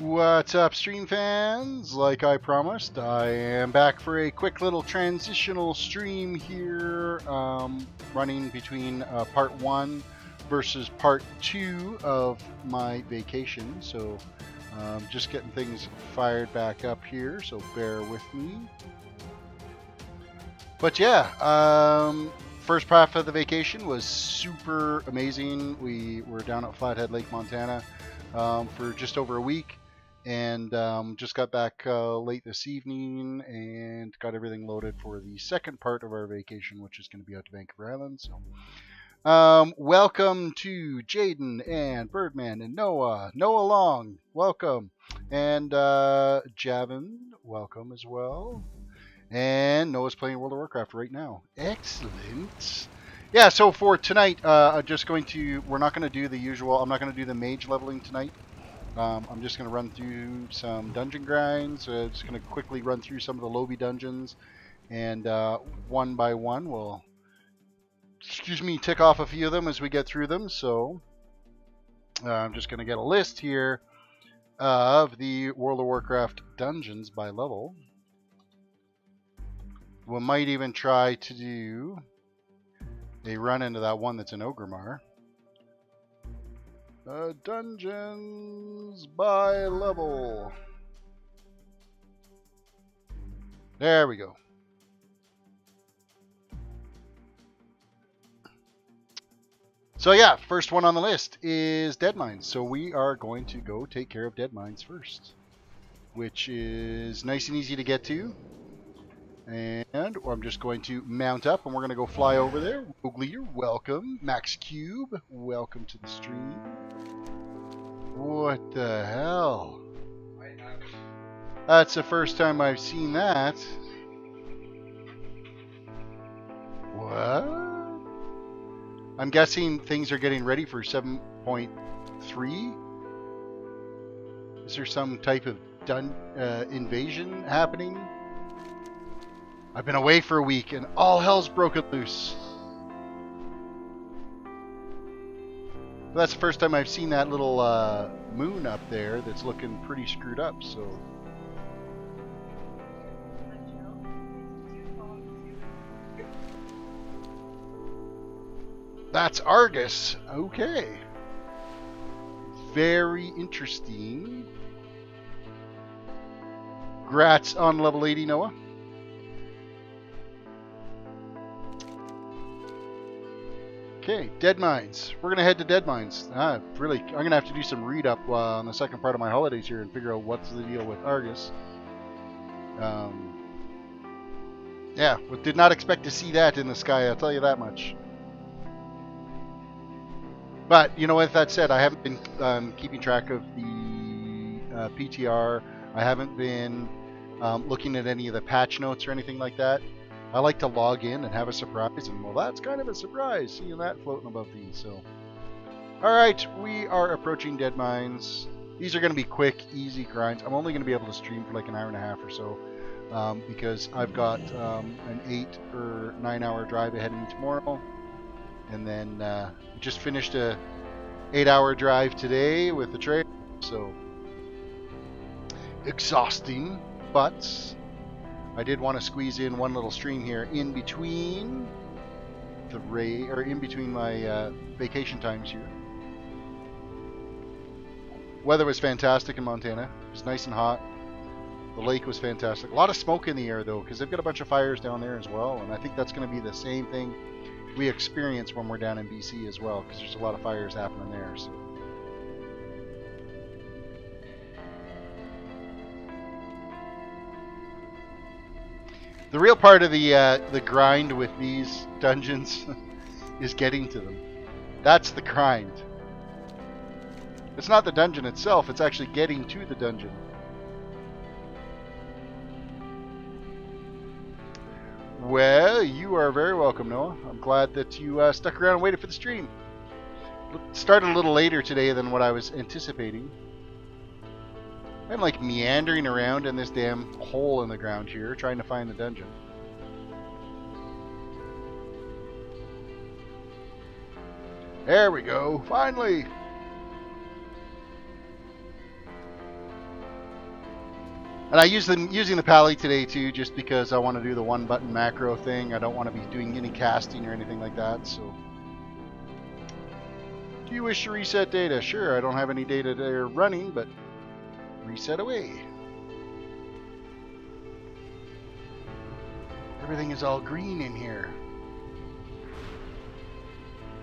What's up, stream fans? Like I promised, I am back for a quick little transitional stream here, running between part 1 versus part 2 of my vacation. So just getting things fired back up here, so bear with me. But yeah, first half of the vacation was super amazing. We were down at Flathead Lake, Montana for just over a week. And just got back late this evening and got everything loaded for the second part of our vacation, which is going to be out to Vancouver Island. So, welcome to Jaden and Birdman and Noah. Noah Long, welcome. And Javin, welcome as well. And Noah's playing World of Warcraft right now. Excellent. Yeah, so for tonight, we're not going to do the usual, I'm not going to do the mage leveling tonight. I'm just going to run through some dungeon grinds. Just going to quickly run through some of the lobby dungeons, and one by one we'll, tick off a few of them as we get through them. So I'm just going to get a list here of the World of Warcraft dungeons by level. We might even try to do a run into that one that's in Ogrimmar. Dungeons by level. There we go. So yeah, first one on the list is Deadmines. So we are going to go take care of Deadmines first, which is nice and easy to get to. And I'm just going to mount up and we're going to go fly over there. Oogleer, welcome. Max Cube, welcome to the stream. What the hell? That's the first time I've seen that. What? I'm guessing things are getting ready for 7.3. Is there some type of invasion happening? I've been away for a week and all hell's broken loose. That's the first time I've seen that little moon up there that's looking pretty screwed up, so. That's Argus. Okay. Very interesting. Grats on level 80, Noah. Okay, Deadmines. We're gonna head to Deadmines. I'm gonna have to do some read up on the second part of my holidays here and figure out what's the deal with Argus. Yeah, did not expect to see that in the sky. I'll tell you that much. But you know, with that said, I haven't been keeping track of the PTR. I haven't been looking at any of the patch notes or anything like that. I like to log in and have a surprise, and well, that's kind of a surprise, seeing that floating above these. So, alright, we are approaching Deadmines. These are going to be quick, easy grinds. I'm only going to be able to stream for like an hour and a half or so, because I've got an 8 or 9 hour drive ahead of me tomorrow. And then just finished a 8-hour drive today with the trail, so exhausting, but I did want to squeeze in one little stream here in between my vacation times here. Weather was fantastic in Montana. It was nice and hot. The lake was fantastic. A lot of smoke in the air though, because they've got a bunch of fires down there as well, and I think that's going to be the same thing we experience when we're down in BC as well, because there's a lot of fires happening there. So. The real part of the grind with these dungeons is getting to them. That's the grind. It's not the dungeon itself, it's actually getting to the dungeon. Well, you are very welcome, Noah. I'm glad that you stuck around and waited for the stream. It started a little later today than what I was anticipating. I'm like meandering around in this damn hole in the ground here, trying to find the dungeon. There we go, finally! And I use them using the pally today too, just because I want to do the one button macro thing. I don't want to be doing any casting or anything like that. So, do you wish to reset data? Sure, I don't have any data there running, but reset away. Everything is all green in here.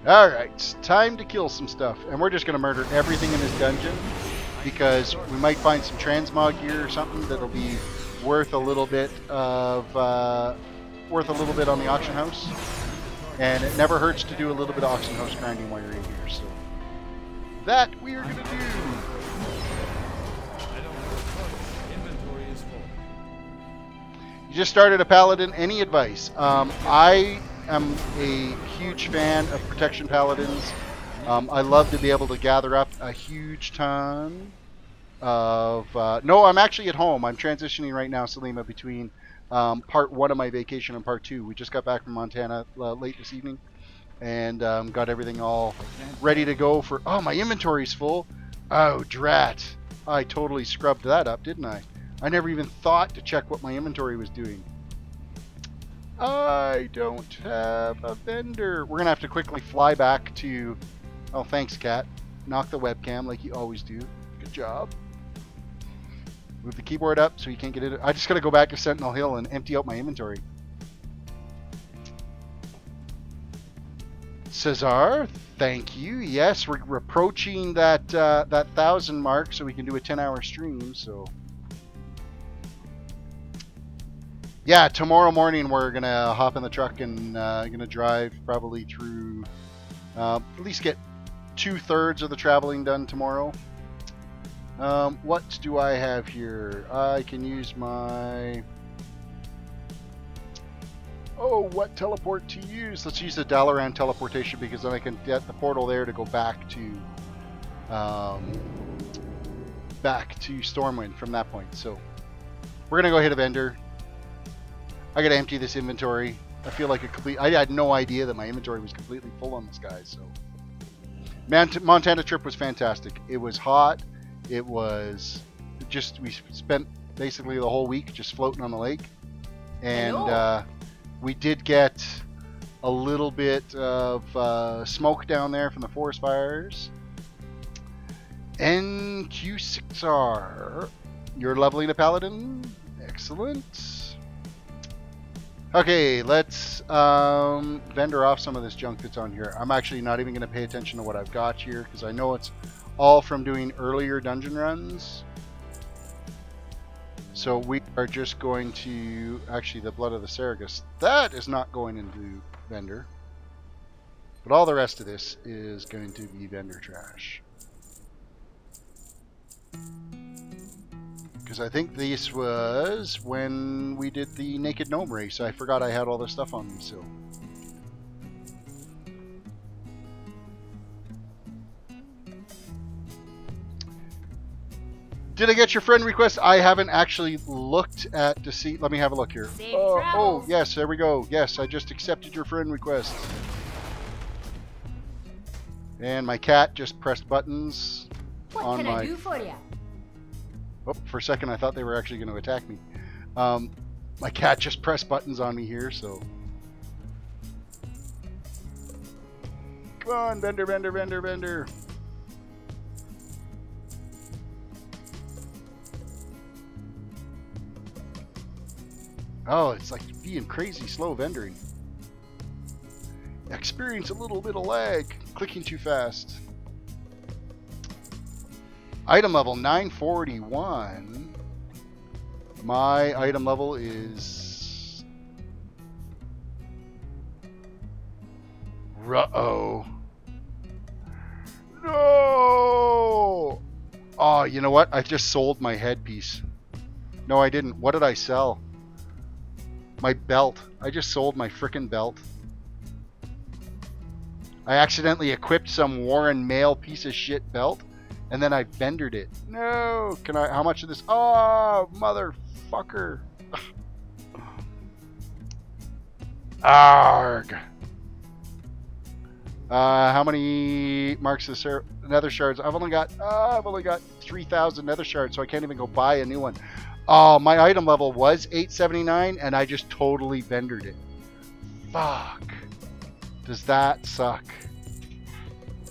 Alright, time to kill some stuff. And we're just going to murder everything in this dungeon, because we might find some transmog gear or something that'll be worth a little bit of on the auction house. And it never hurts to do a little bit of auction house grinding while you're in here. So that we are going to do. You just started a paladin. Any advice? I am a huge fan of protection paladins. I love to be able to gather up a huge ton of... no, I'm actually at home. I'm transitioning right now, Salima, between part 1 of my vacation and part 2. We just got back from Montana late this evening, and got everything all ready to go for... Oh, my inventory's full. Oh, drat. I totally scrubbed that up, didn't I? I never even thought to check what my inventory was doing. I don't have a vendor. We're going to have to quickly fly back to... Oh, thanks, Cat. Knock the webcam like you always do. Good job. Move the keyboard up so you can't get it. I just got to go back to Sentinel Hill and empty out my inventory. Cesar, thank you. Yes, we're approaching that 1,000 mark, so we can do a 10-hour stream. So, yeah, tomorrow morning we're gonna hop in the truck and gonna drive probably through. At least get 2/3 of the traveling done tomorrow. What do I have here? I can use my... Oh, what teleport to use? Let's use the Dalaran teleportation, because then I can get the portal there to go back to Stormwind from that point. So we're gonna go hit a vendor. I gotta empty this inventory. I feel like I had no idea that my inventory was completely full on this guy. So, Montana trip was fantastic. It was hot. It was just, we spent basically the whole week just floating on the lake, and we did get a little bit of smoke down there from the forest fires. NQ6R, you're leveling a paladin. Excellent. Okay, let's vendor off some of this junk that's on here. I'm actually not even going to pay attention to what I've got here, because I know it's all from doing earlier dungeon runs. So we are just going to... Actually, the Blood of the Saragus, that is not going into vendor. But all the rest of this is going to be vendor trash. Because I think this was when we did the Naked Gnome race. I forgot I had all this stuff on me, so... Did I get your friend request? I haven't actually looked at to see. Let me have a look here. Oh, yes, there we go. Yes, I just accepted your friend request. And my cat just pressed buttons on my... What can I do for you? Oh, for a second I thought they were actually going to attack me. My cat just pressed buttons on me here, so... Come on, vendor, vendor, vendor, vendor. Oh, it's like being crazy slow vendoring. Experience a little bit of lag. Clicking too fast. Item level 941. My item level is... Uh-oh. No! Oh, you know what? I just sold my headpiece. No, I didn't. What did I sell? My belt. I just sold my frickin' belt. I accidentally equipped some Warren Mail piece of shit belt, and then I vendored it. No! Can I... How much of this... Oh, motherfucker. Arg. How many marks of nether shards? I've only got 3,000 nether shards, so I can't even go buy a new one. Oh, my item level was 879 and I just totally vendored it. Fuck. Does that suck?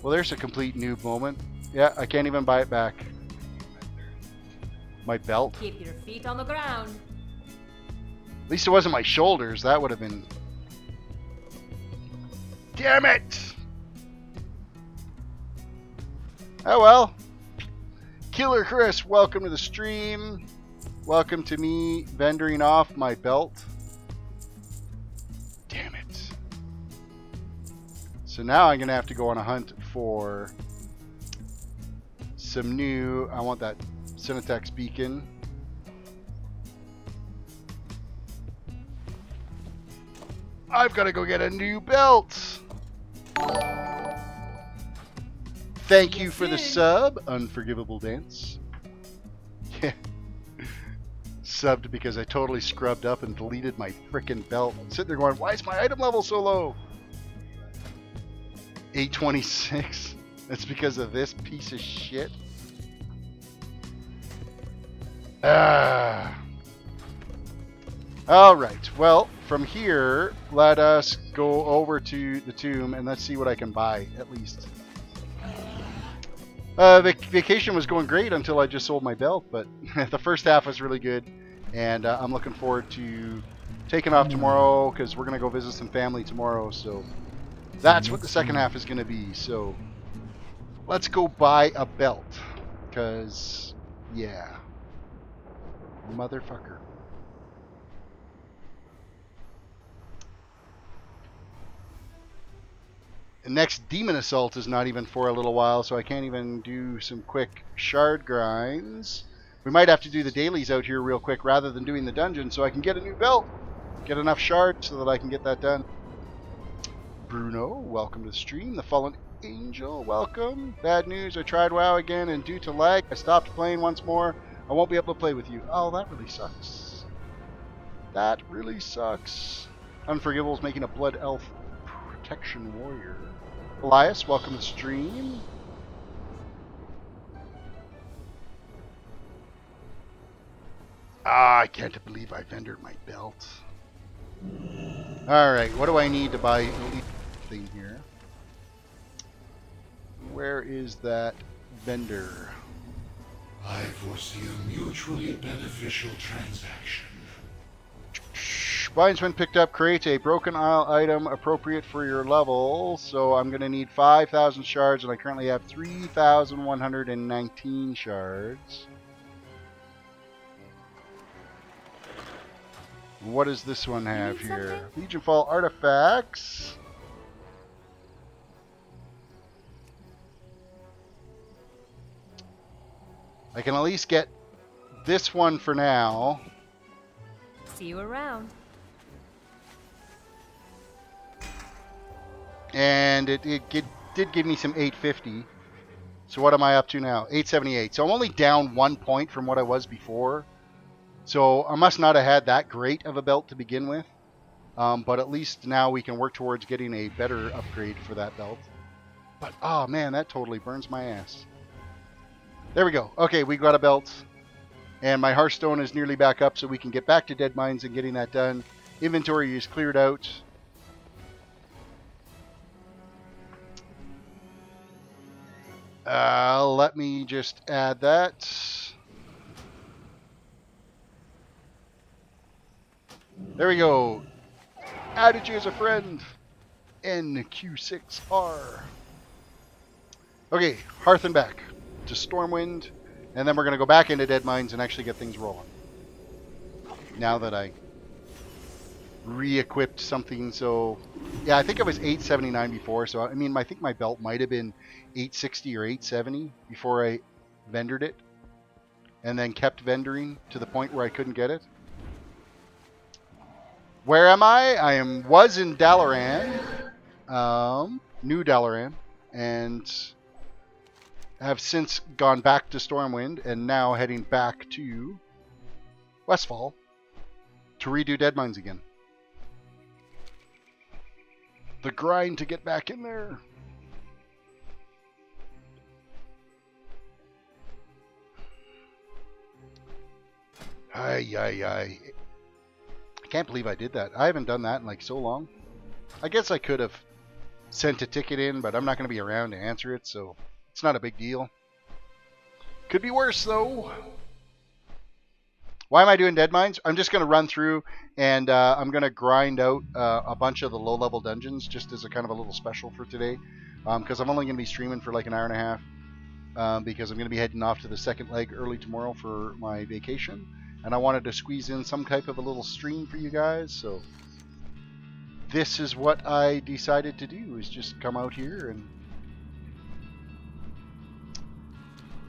Well, there's a complete noob moment. Yeah, I can't even buy it back. My belt. Keep your feet on the ground. At least it wasn't my shoulders. That would have been... Damn it! Oh well. Killer Chris, welcome to the stream. Welcome to me vendoring off my belt. Damn it. So now I'm going to have to go on a hunt for some new... I want that Cinetax beacon. I've got to go get a new belt. Thank you for the sub, Unforgivable Dance. Yeah. Subbed because I totally scrubbed up and deleted my frickin' belt. I'm sitting there going, why is my item level so low? 826. That's because of this piece of shit. Alright, well, from here, let us go over to the tomb and let's see what I can buy, at least. Vacation was going great until I just sold my belt, but the first half was really good, and I'm looking forward to taking off tomorrow because we're going to go visit some family tomorrow, so that's what the second half is going to be. So let's go buy a belt because, yeah, motherfucker. The next Demon Assault is not even for a little while, so I can't even do some quick shard grinds. We might have to do the dailies out here real quick rather than doing the dungeon so I can get a new belt. Get enough shards so that I can get that done. Bruno, welcome to the stream. The Fallen Angel, welcome. Bad news, I tried WoW again and due to lag, I stopped playing once more. I won't be able to play with you. Oh, that really sucks. That really sucks. Unforgivable's making a Blood Elf Protection Warrior. Elias, welcome to the stream. Ah, I can't believe I vendored my belt. Alright, what do I need to buy elite thing here? Where is that vendor? I foresee a mutually beneficial transaction. Binds when picked up creates a broken isle item appropriate for your level. So I'm going to need 5,000 shards, and I currently have 3,119 shards. What does this one have here? Legion Fall artifacts. I can at least get this one for now. See you around. And it did give me some 850. So what am I up to now? 878. So I'm only down 1 point from what I was before. So I must not have had that great of a belt to begin with. But at least now we can work towards getting a better upgrade for that belt. But, oh man, that totally burns my ass. There we go. Okay, we got a belt. And my Hearthstone is nearly back up so we can get back to Deadmines and getting that done. Inventory is cleared out. Let me just add that. There we go. Added you as a friend. NQ6R. Okay, Hearth and back to Stormwind, and then we're going to go back into Deadmines and actually get things rolling. Now that I re-equipped something, so yeah, I think it was 879 before, so I mean, I think my belt might have been 860 or 870 before I vendored it, and then kept vendoring to the point where I couldn't get it. Where am I? Was in Dalaran, New Dalaran, and have since gone back to Stormwind, and now heading back to Westfall to redo Deadmines again. The grind to get back in there. Ay, ay, ay. I can't believe I did that. I haven't done that in like so long. I guess I could have sent a ticket in, but I'm not going to be around to answer it, so it's not a big deal. Could be worse, though. Why am I doing Deadmines? I'm just going to run through and I'm going to grind out a bunch of the low-level dungeons just as a kind of a little special for today. Because I'm only going to be streaming for like an hour and a half because I'm going to be heading off to the second leg early tomorrow for my vacation. And I wanted to squeeze in some type of a little stream for you guys. So this is what I decided to do, is just come out here and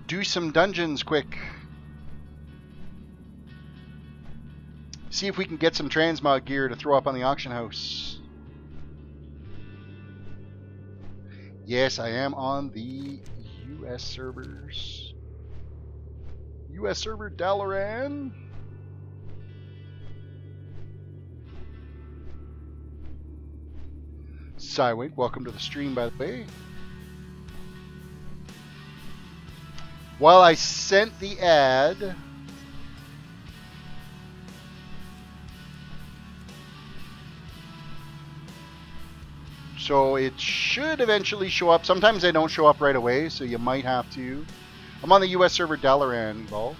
do some dungeons quick. See if we can get some transmog gear to throw up on the auction house. Yes, I am on the US servers. US server Dalaran. Cywink, welcome to the stream, by the way. While I sent the ad, so it should eventually show up. Sometimes they don't show up right away, so you might have to. I'm on the US server Dalaran, Ball.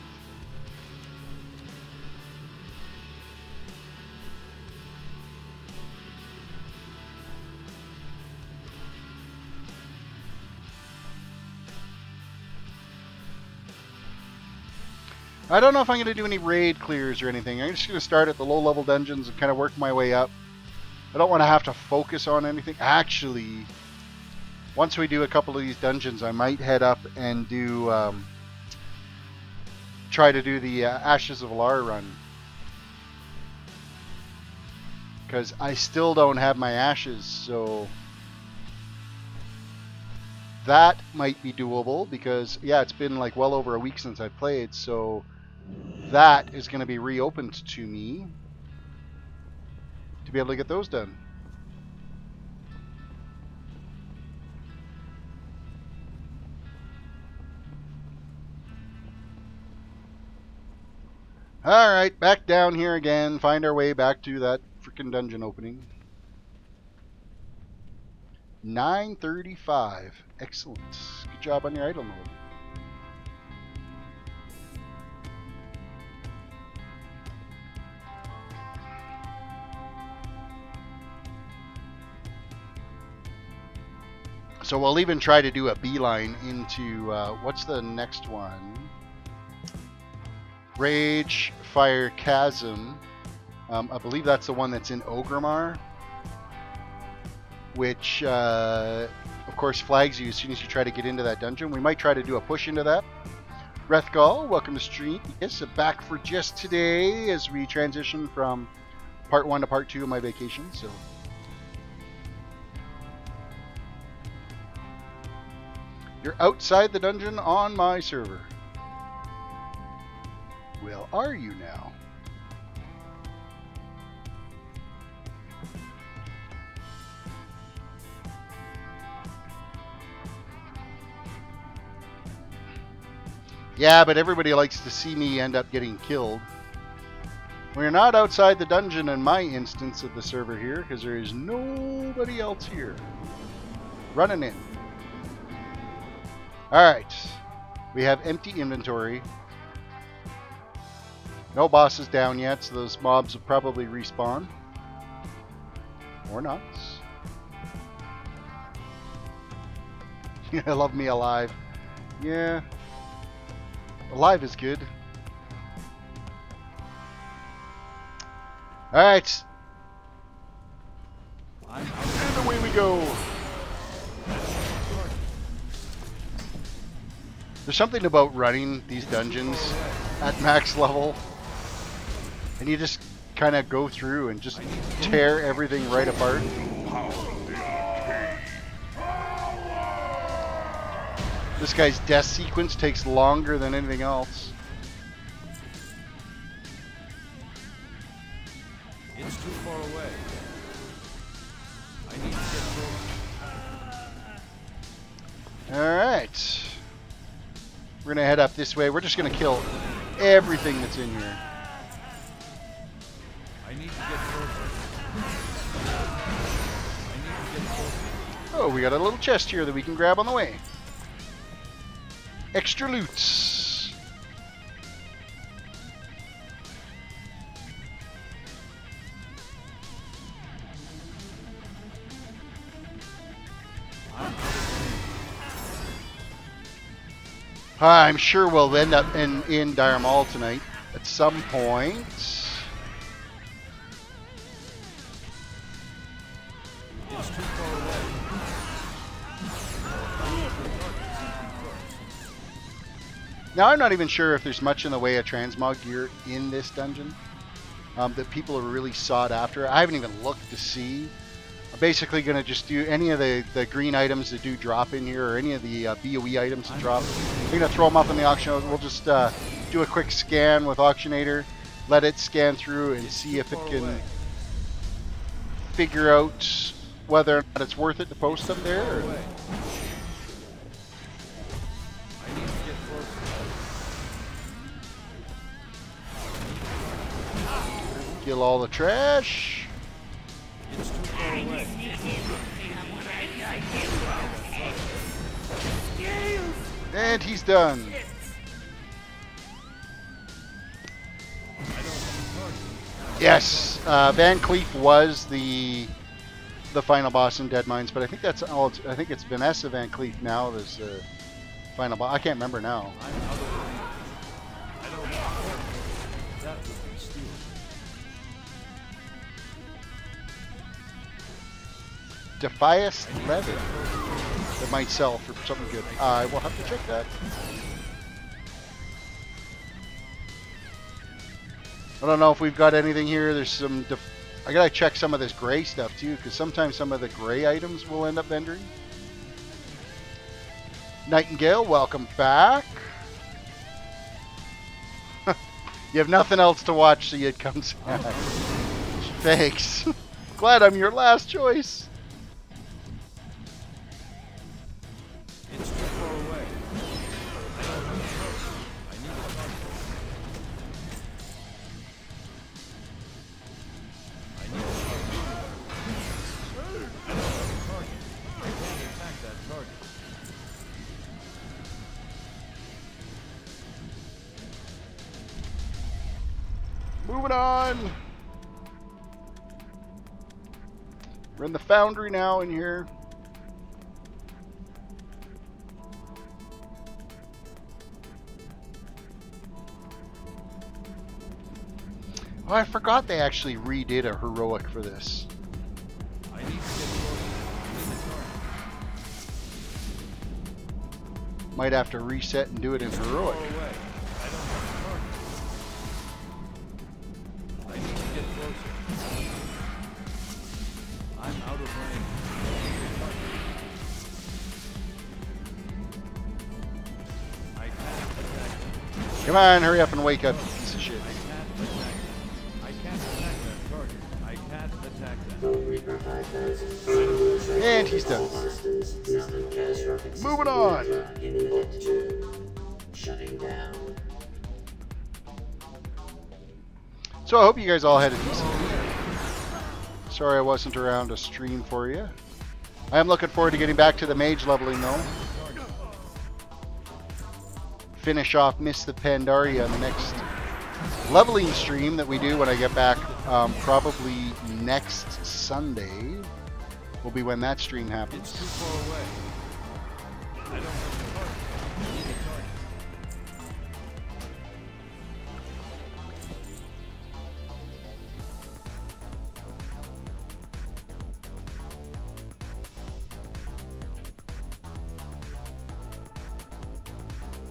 I don't know if I'm going to do any raid clears or anything. I'm just going to start at the low-level dungeons and kind of work my way up. I don't want to have to focus on anything. Actually, once we do a couple of these dungeons, I might head up and do try to do the Ashes of Alar run. Because I still don't have my ashes, so that might be doable. Because, yeah, it's been like well over a week since I played, so that is going to be reopened to me to be able to get those done. Alright, back down here again. Find our way back to that freaking dungeon opening. 9:35. Excellent. Good job on your idle mode. So we'll even try to do a beeline into, what's the next one? Rage Fire Chasm. I believe that's the one that's in Ogrimmar. Which, of course, flags you as soon as you try to get into that dungeon. We might try to do a push into that. Rethgal, welcome to stream. Yes, back for just today as we transition from part 1 to part 2 of my vacation. So you're outside the dungeon on my server. Well, are you now? Yeah, but everybody likes to see me end up getting killed. We're not outside the dungeon in my instance of the server here, because there is nobody else here. Running in. Alright. We have empty inventory. No bosses down yet, so those mobs will probably respawn. Or not. I love me alive. Yeah. Alive is good. Alright. And away we go. There's something about running these dungeons at max level. And you just kind of go through and just tear everything right apart. This guy's death sequence takes longer than anything else. It's too far away. I need to get through. Alright. We're going to head up this way. We're just going to kill everything that's in here. I need to get closer. I need to get closer. Oh, we got a little chest here that we can grab on the way. Extra loot. I'm sure we'll end up in Dire Mall tonight at some point. It's too far away. Now, I'm not even sure if there's much in the way of transmog gear in this dungeon that people are really sought after. I haven't even looked to see. I'm basically going to just do any of the green items that do drop in here, or any of the BOE items that drop. I'm going to throw them up in the auction. We'll just do a quick scan with Auctionator, let it scan through and see if it can figure out whether or not it's worth it to post them there. Or... I need to get closer. Kill all the trash. It's too far away. And he's done. Yes, Van Cleef was the final boss in Deadmines, but I think that's all. I think it's Vanessa Van Cleef now that's the final boss. I can't remember now. I'm out of range. I don't know. That would be stupid. Defias Leather. That might sell for something good. I will have to check that. I don't know if we've got anything here. There's some... I gotta check some of this gray stuff too, because sometimes some of the gray items will end up vendoring. Nightingale, welcome back. You have nothing else to watch, so it comes back. Thanks. Glad I'm your last choice. It's too far away. I don't have a choice. I need a target. I need a target. I don't have a target. I can't attack that target. Moving on. We're in the foundry now in here. Oh, I forgot they actually redid a heroic for this. I need to get closer. I need a target. Might have to reset and do it in It's too heroic. far away. I don't have a target. I need to get closer. I'm out of range. I need a target. I can't attack them. Come on, hurry up and wake up, you piece of shit. I can't attack them. I can't attack that target. I can't attack them. And he's done. Moving on. Shutting down. So I hope you guys all had a decent week. Sorry I wasn't around to stream for you. I am looking forward to getting back to the mage leveling though. Finish off Miss the Pandaria on the next leveling stream that we do when I get back, probably next Sunday will be when that stream It's happens. too far away. I don't have a target. I need a target.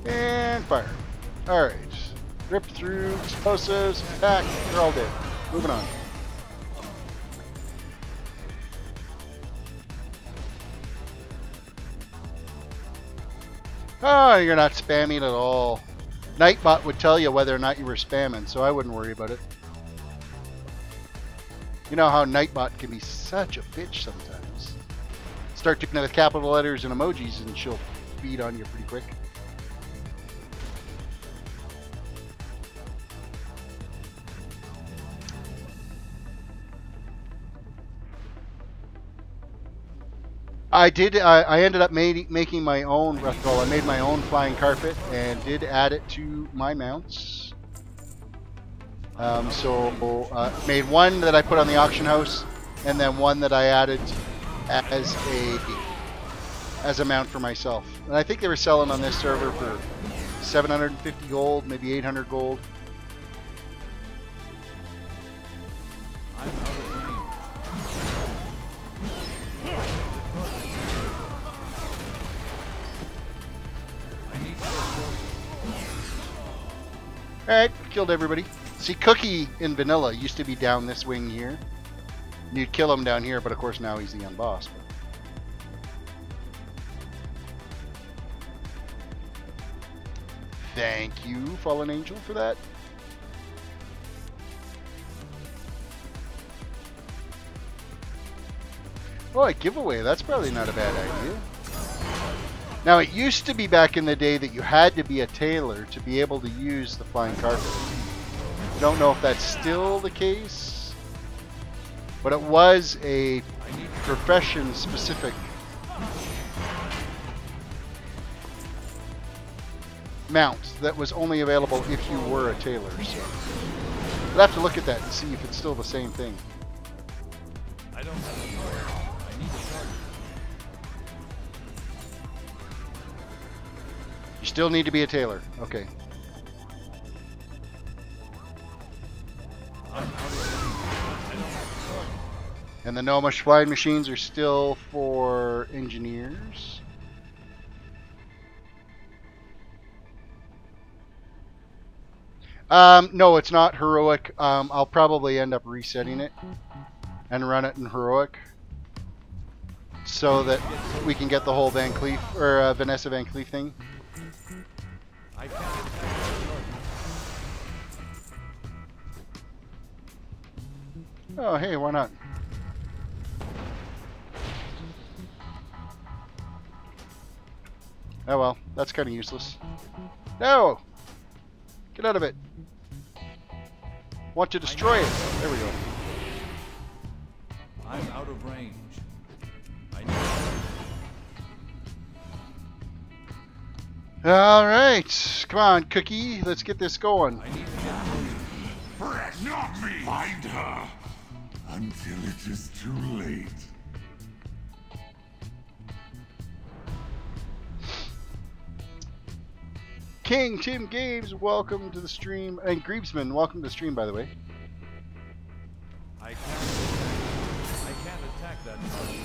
And fire. Alright. Rip through, explosives, attack, they're all dead. Moving on. Oh, you're not spamming at all. Nightbot would tell you whether or not you were spamming, so I wouldn't worry about it. You know how Nightbot can be such a bitch sometimes. Start doing it with capital letters and emojis and she'll feed on you pretty quick. I did. I ended up making my own. Well, I made my own flying carpet and did add it to my mounts. Made one that I put on the auction house, and then one that I added as a mount for myself. And I think they were selling on this server for 750 gold, maybe 800 gold. I'm out of range. I need to Alright, killed everybody. See, Cookie in vanilla used to be down this wing here. You'd kill him down here, but of course now he's the unboss. Thank you, Fallen Angel, for that. Oh, a giveaway. That's probably not a bad idea. Now, it used to be back in the day that you had to be a tailor to be able to use the flying carpet. I don't know if that's still the case, but it was a profession-specific mount that was only available if you were a tailor. So we'll have to look at that and see if it's still the same thing. I don't have a target. I need a target. You still need to be a tailor. Okay. I'm out of range. I don't have a target. And the Gnomish flying machines are still for engineers. No, it's not heroic. I'll probably end up resetting it and run it in heroic so that we can get the whole Van Cleef or Vanessa Van Cleef thing. I can't attack that target. Oh, hey, why not? Oh well, that's kind of useless. No! Get out of it. Want to destroy it. There we go. I'm out of range. I need Alright. Come on, Cookie. Let's get this going. I need to get closer. Fret not me. Find her until it is too late. King Tim Games, welcome to the stream. And Greebsman, welcome to the stream, by the way. I can't attack that target.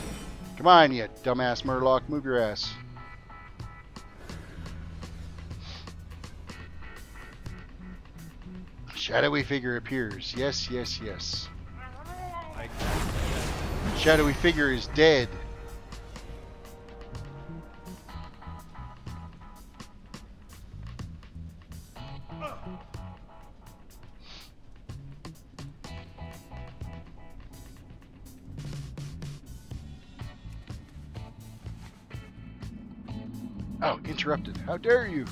Come on, you dumbass Murloc. Move your ass. Shadowy figure appears. Yes, yes, yes. I can't attack. Shadowy figure is dead. Oh, interrupted. How dare you?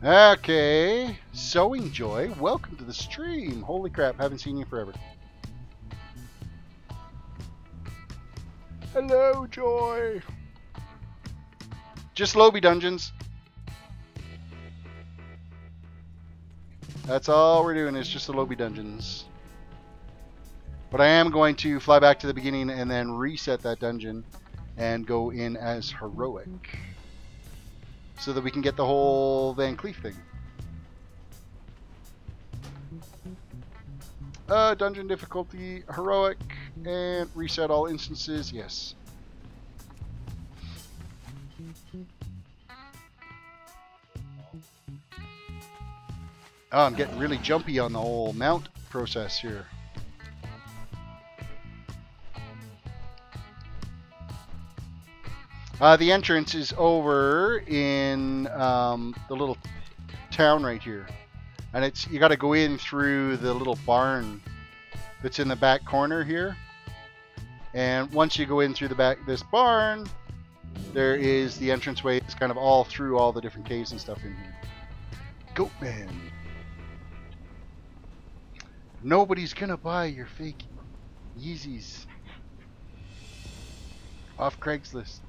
Okay. Sewing Joy, welcome to the stream. Holy crap, haven't seen you forever. Hello, Joy. Just lobby dungeons. That's all we're doing is just the lobby dungeons. But I am going to fly back to the beginning and then reset that dungeon and go in as heroic so that we can get the whole Van Cleef thing. Dungeon difficulty heroic and reset all instances. Yes. Oh, I'm getting really jumpy on the whole mount process here. The entrance is over in the little town right here, and you got to go in through the little barn that's in the back corner here. And once you go in through this barn, there is the entranceway. It's kind of all through all the different caves and stuff in here. Goatman. Nobody's gonna buy your fake Yeezys off Craigslist.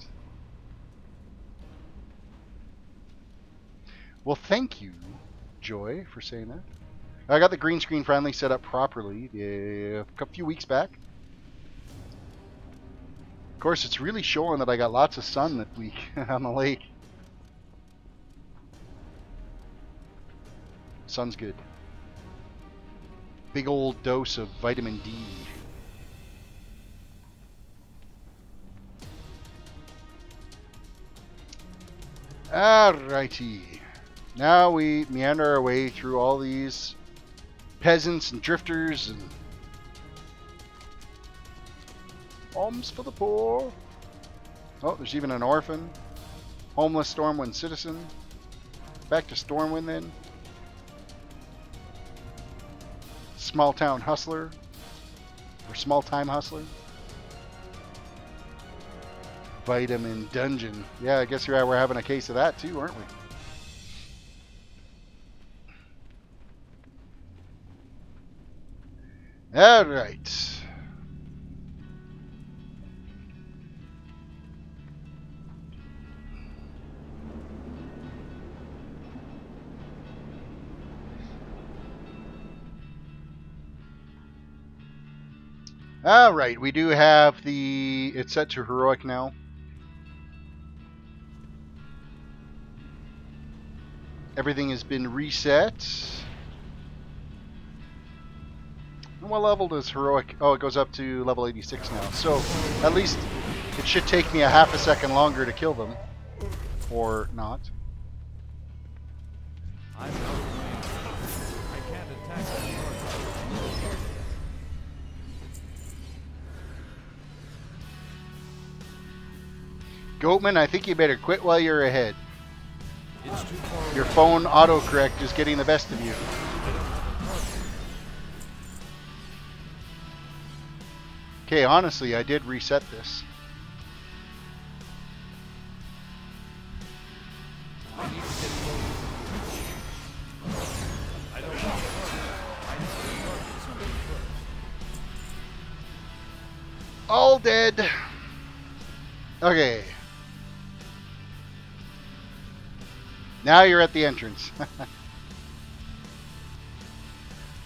Well, thank you, Joy, for saying that. I got the green screen finally set up properly a few weeks back. Of course, it's really showing that I got lots of sun that week on the lake. Sun's good. Big old dose of vitamin D. Alrighty. Now we meander our way through all these peasants and drifters and alms for the poor. Oh, there's even an orphan. Homeless Stormwind citizen. Back to Stormwind then. Small town hustler. Or small time hustler. Vitamin dungeon. Yeah, I guess we're having a case of that too, aren't we? Alright. Alright, we do have it's set to heroic now. Everything has been reset. What level does heroic? Oh, it goes up to level 86 now. So at least it should take me a half a second longer to kill them. Or not. I'm out of range. I can't attack that target. Goatman, I think you better quit while you're ahead. It's too far Your phone autocorrect is getting the best of you. Okay, honestly, I did reset this. I need to get closer. I don't want to target. I need to target somebody first. All dead. Okay. Now you're at the entrance.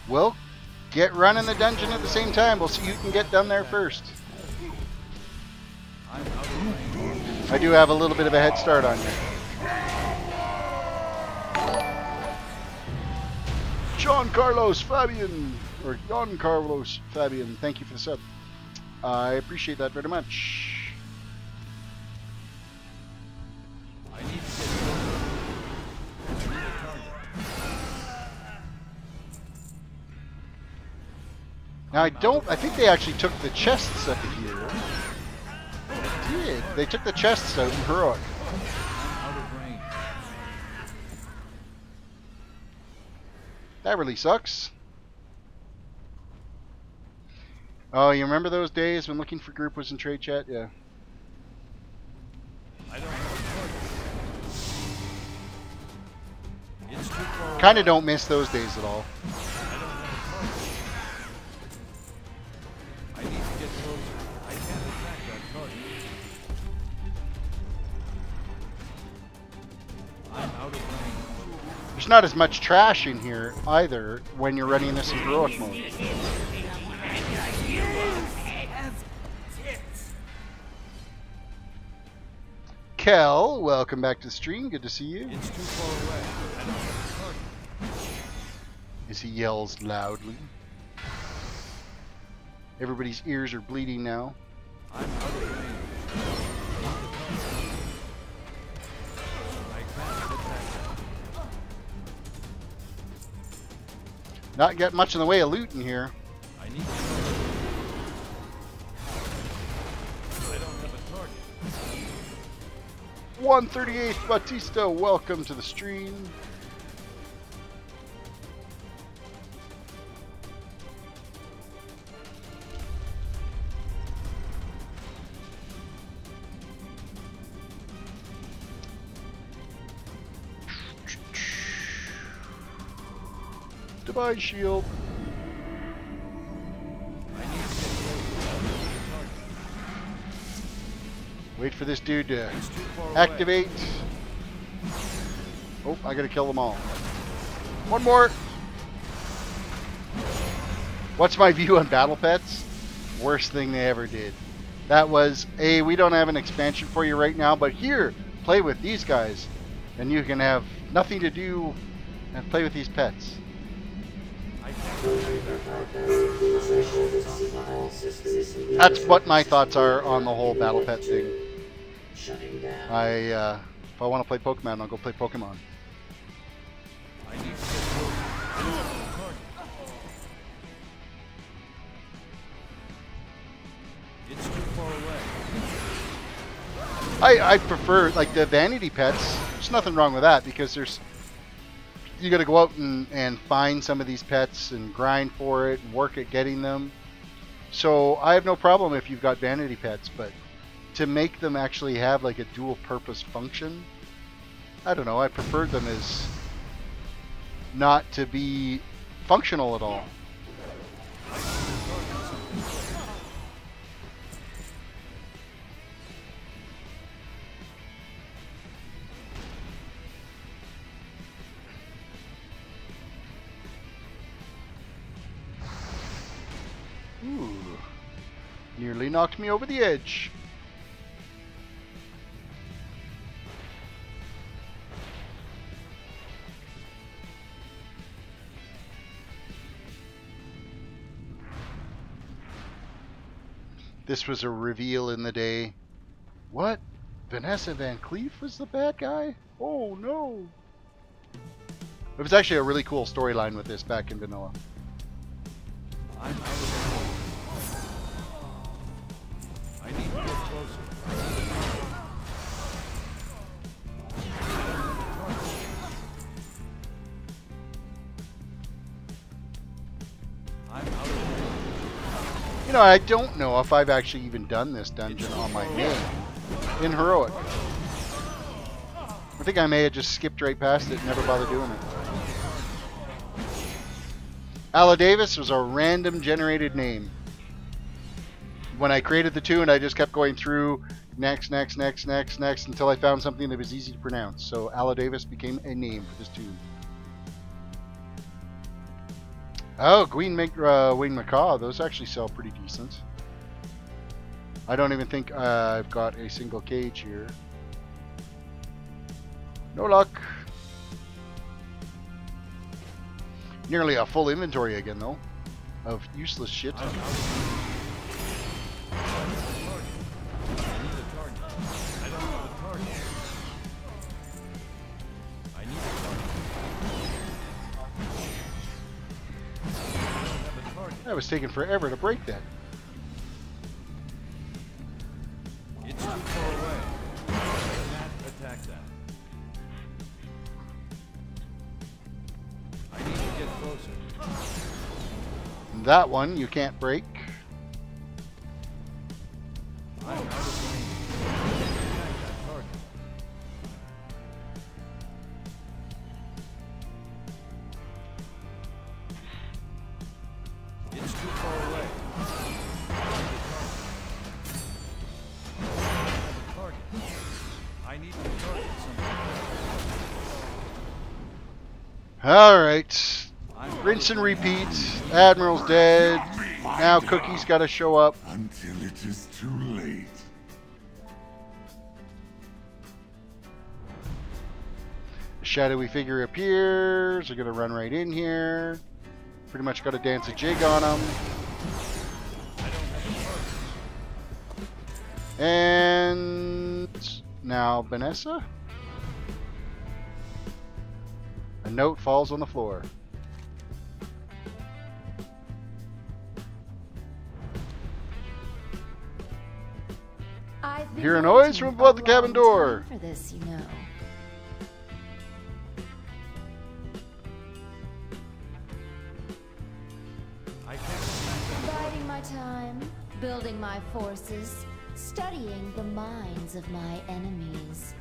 Well, get running the dungeon at the same time. We'll see who can get done there first. I'm out of range. I do have a little bit of a head start on you. John Carlos Fabian, or John Carlos Fabian, thank you for the sub. I appreciate that very much. I need to get closer. I need a target. Now I think they actually took the chests out of here. They did. They took the chests out in heroic. I'm out of range. That really sucks. Oh, you remember those days when looking for group was in trade chat? Yeah. I don't have a target. It's too far Kind of don't miss those days at all. I don't have a target. I need to get closer. I can't attack that target. I'm out of range. There's not as much trash in here either when you're running this in heroic mode. Kel, welcome back to the stream. Good to see you. It's too far away. I don't have a target. As he yells loudly. Everybody's ears are bleeding now. I'm out of range. I can't attack that. Not getting much in the way of loot in here. I need to I don't have a target. 138th Batista, welcome to the stream. Divine Shield. Wait for this dude to It's too far away. activate. Oh, I gotta kill them all. One more. What's my view on battle pets? Worst thing they ever did. That was, hey, we don't have an expansion for you right now, but here, play with these guys. And you can have nothing to do and play with these pets. That's what my thoughts are on the whole battle pet thing. If I want to play Pokemon, I'll go play Pokemon. I need to get closer. It's too far away. I prefer, like, the vanity pets. There's nothing wrong with that because you got to go out and find some of these pets and grind for it and work at getting them. So I have no problem if you've got vanity pets, but to make them actually have like a dual purpose function, I don't know, I preferred them as not to be functional at all. Ooh, nearly knocked me over the edge. This was a reveal in the day. What? Vanessa Van Cleef was the bad guy? Oh no. It was actually a really cool storyline with this back in vanilla. I'm out of the hole. I need to get closer. I'm out of the hole. You know, I don't know if I've actually even done this dungeon on my main in Heroic. I think I may have just skipped right past it and never bothered doing it. Ala Davis was a random generated name. When I created the toon, I just kept going through next until I found something that was easy to pronounce. So Ala Davis became a name for this toon. Oh, Wayne Macaw, those actually sell pretty decent. I don't even think I've got a single cage here. No luck. Nearly a full inventory again, though, of useless shit. I'm out of the hole. I need a target. I don't have a target. I need a target. I don't have a target. That was taking forever to break that. It's too far away. Attack that. I need to get closer. That one you can't break. I'm out of range. Attack that target. It's too far away. I need to target something. Alright. Rinse and repeat. Admiral's dead. Now Cookie's got to show up. Until it is too late. A shadowy figure appears. They're going to run right in here. Pretty much got to dance a jig on them. And now Vanessa. A note falls on the floor. I've been Hear a noise waiting from above the a cabin long door. time for this, you know. I can't. Biding my time, building my forces, studying the minds of my enemies.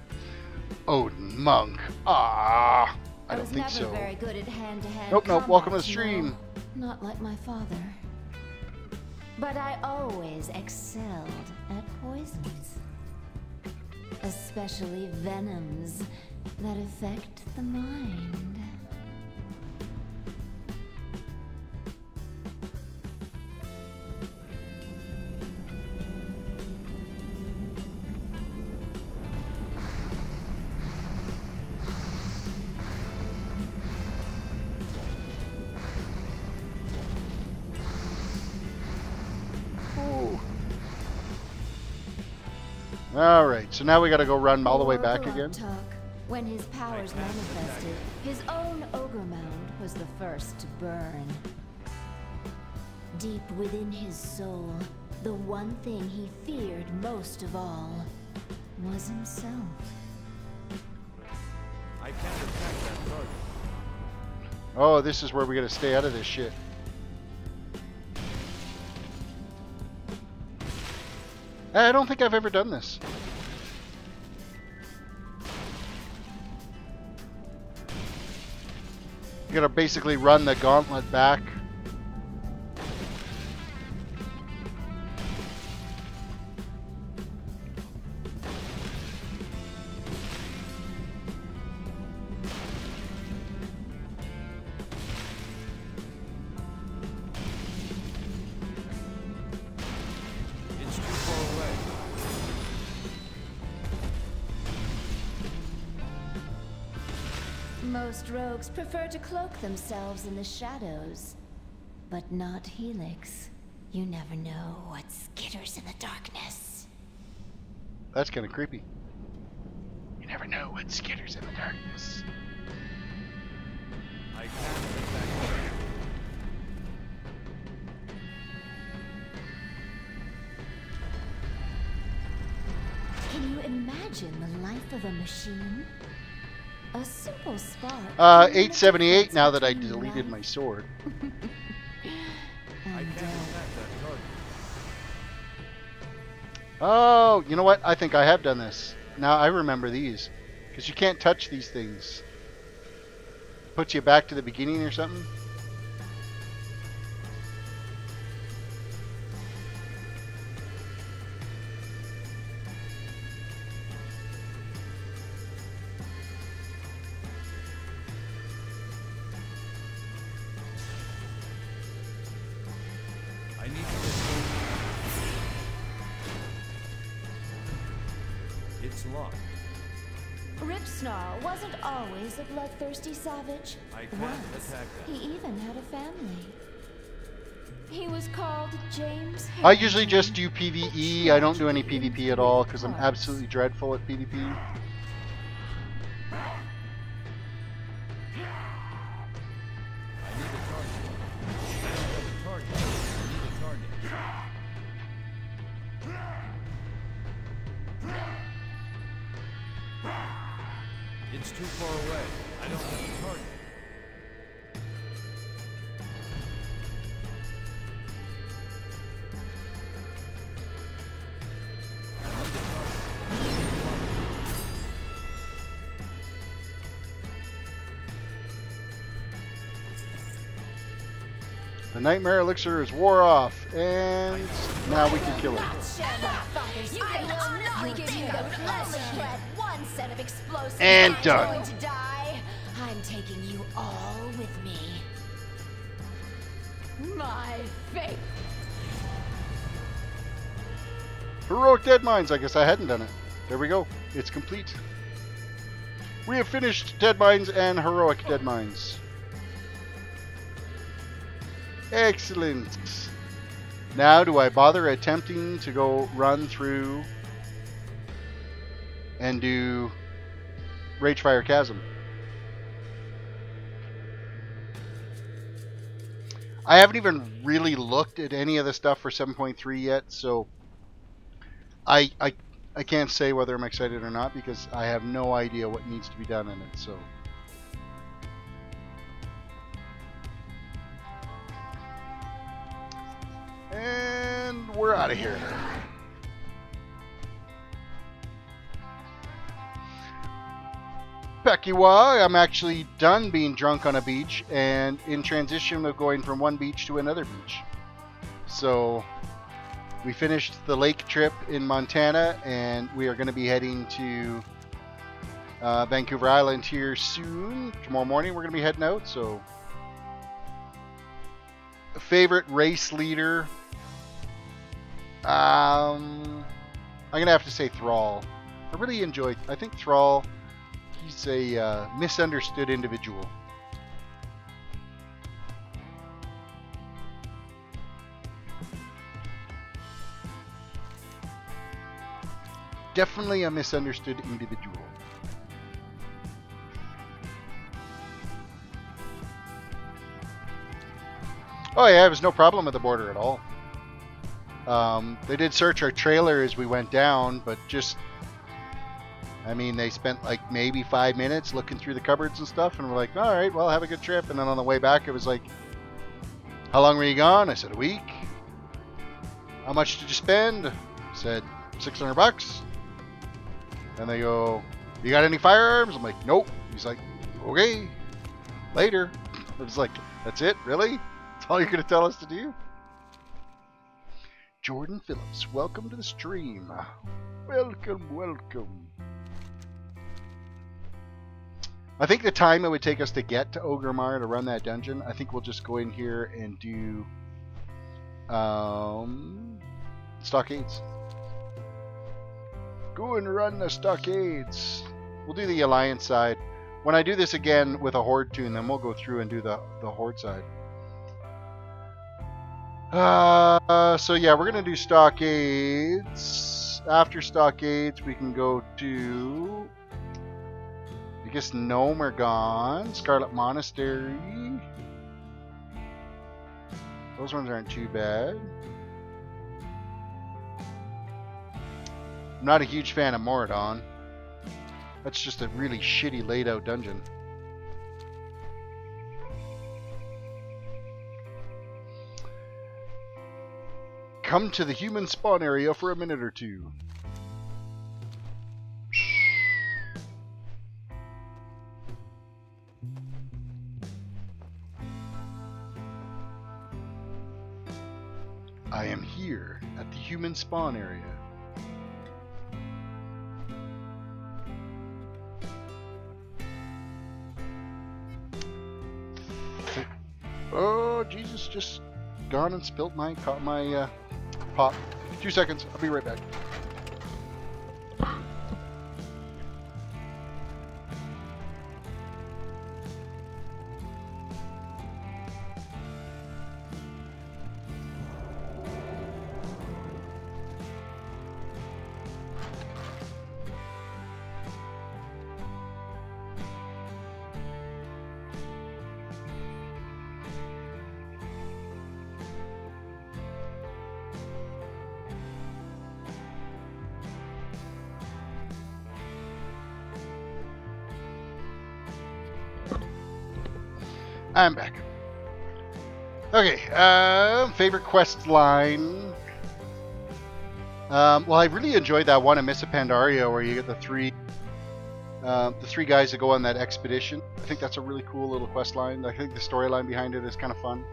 Odin Monk. Ah, I don't was think never so. very good at hand-to-hand Nope. Welcome to the combat, you stream. know. Not like my father. But I always excelled at poisons. especially venoms that affect the mind. Alright, so now we gotta go run all the way back Warcraft again. Tuck, when his powers manifested, his own ogre mound was the first to burn. Deep within his soul, the one thing he feared most of all was himself. I can't attack that target. Oh, this is where we gotta stay out of this shit. I don't think I've ever done this. You gotta basically run the gauntlet back. It's too far away. Most rogues prefer to cloak themselves in the shadows, but not Helix. You never know what skitters in the darkness. That's kind of creepy. You never know what skitters in the darkness. I can't attack that. Can you imagine the life of a machine? A simple spark. 878 now that I deleted my sword. I can't attack that target. Oh, you know what? I think I have done this. Now I remember these. Because you can't touch these things. Puts you back to the beginning or something. I need to get It's locked. Rip Snarl wasn't always a bloodthirsty savage. I can't Once, attack that. he even had a family. He was called James I usually just do PvE. I don't do any PvP at all because I'm absolutely dreadful at PvP. I need a target. I don't have a target. I need a target. It's too far away. I don't have a target. I need a target. The Nightmare Elixir is wore off, and now we can kill it. And done. I'm taking you all with me. My fate. Heroic Deadmines. I guess I hadn't done it. There we go. It's complete. We have finished Deadmines and Heroic Deadmines. Excellent. Now, do I bother attempting to go run through and do Ragefire Chasm? I haven't even really looked at any of the stuff for 7.3 yet, so I can't say whether I'm excited or not because I have no idea what needs to be done in it. So. And we're out of here. Pekiwa, I'm actually done being drunk on a beach and in transition of going from one beach to another beach. So, We finished the lake trip in Montana, and we are going to be heading to Vancouver Island here soon. Tomorrow morning we're going to be heading out. So, favorite race leader? I'm going to have to say Thrall. I really enjoyed. I think Thrall. He's a misunderstood individual. Definitely a misunderstood individual. Oh yeah, it was no problem at the border at all. They did search our trailer as we went down, but just, I mean, they spent like maybe 5 minutes looking through the cupboards and stuff, and we're like, all right, well, have a good trip. And then on the way back, it was like, how long were you gone? I said, a week. How much did you spend? I said, $600. And they go, you got any firearms? I'm like, nope. He's like, okay, later. I was like, that's it? Really? That's all you're going to tell us to do? Jordan Phillips, welcome to the stream. Welcome, welcome. I think the time it would take us to get to Ogrimmar to run that dungeon, I think we'll just go in here and do Stockades. Go and run the Stockades. We'll do the Alliance side. When I do this again with a Horde toon, then we'll go through and do the Horde side. So yeah, we're going to do Stockades. After Stockades, we can go to, I guess, Nomergon, Scarlet Monastery. Those ones aren't too bad. I'm not a huge fan of Moradon. That's just a really shitty laid out dungeon. Come to the human spawn area for a minute or two. I am here at the human spawn area. Oh, Jesus, just gone and spilt my pop. 2 seconds. I'll be right back. I'm back. Okay, favorite quest line. Well, I really enjoyed that one in Miss Pandaria where you get the three guys that go on that expedition. I think that's a really cool little quest line. I think the storyline behind it is kind of fun.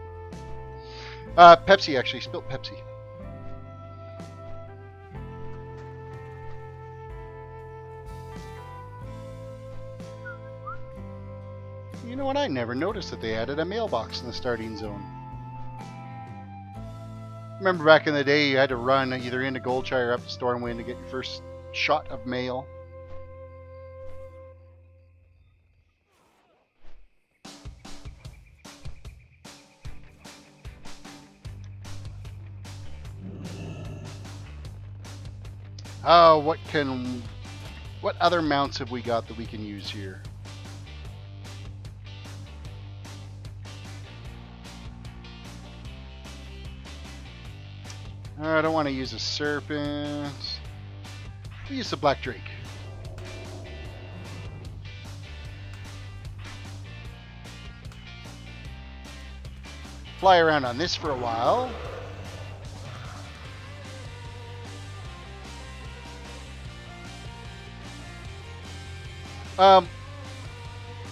Pepsi, actually. Spilt Pepsi. You know what? I never noticed that they added a mailbox in the starting zone. Remember back in the day, you had to run either into Goldshire or up to Stormwind to get your first shot of mail. What other mounts have we got that we can use here? I don't want to use a serpent. We'll use the Black Drake. Fly around on this for a while.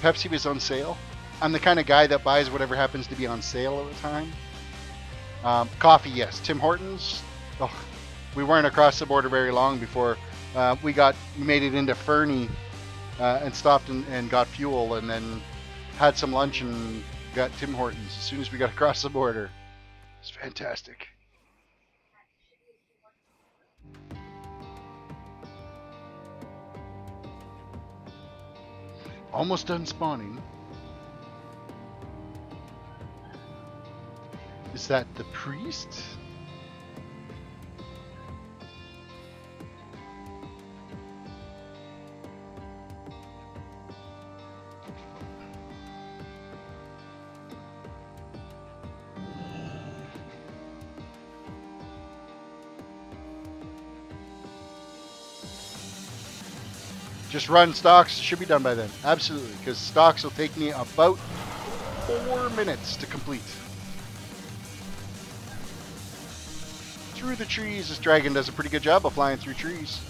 Pepsi was on sale. I'm the kind of guy that buys whatever happens to be on sale at the time. Coffee, yes. Tim Hortons. Oh, we weren't across the border very long before we made it into Fernie and stopped and got fuel, and then had some lunch and got Tim Hortons as soon as we got across the border. It's fantastic. Almost done spawning. Is that the priest? Just run stocks. Should be done by then. Absolutely. Because stocks will take me about 4 minutes to complete. Through the trees. This dragon does a pretty good job of flying through trees.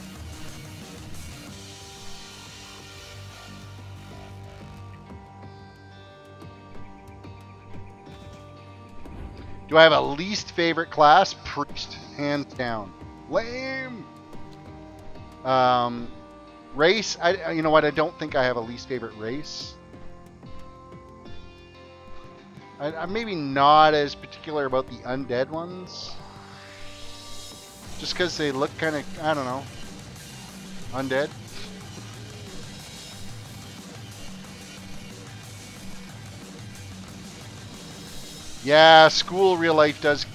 Do I have a least favorite class? Priest. Hands down. Lame. Race, you know what, I don't think I have a least favorite race. I'm maybe not as particular about the undead ones. Just because they look kind of, I don't know, undead. Yeah, school real life does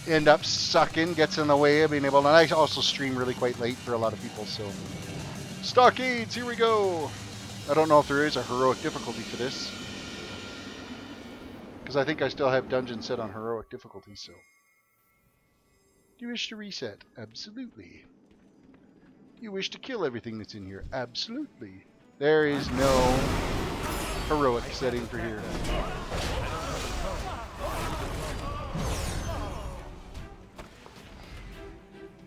end up sucking, gets in the way of being able to, and I also stream really quite late for a lot of people, so. Stockades, here we go! I don't know if there is a heroic difficulty for this. Because I think I still have dungeons set on heroic difficulty, so. Do you wish to reset? Absolutely. Do you wish to kill everything that's in here? Absolutely. There is no heroic setting for here.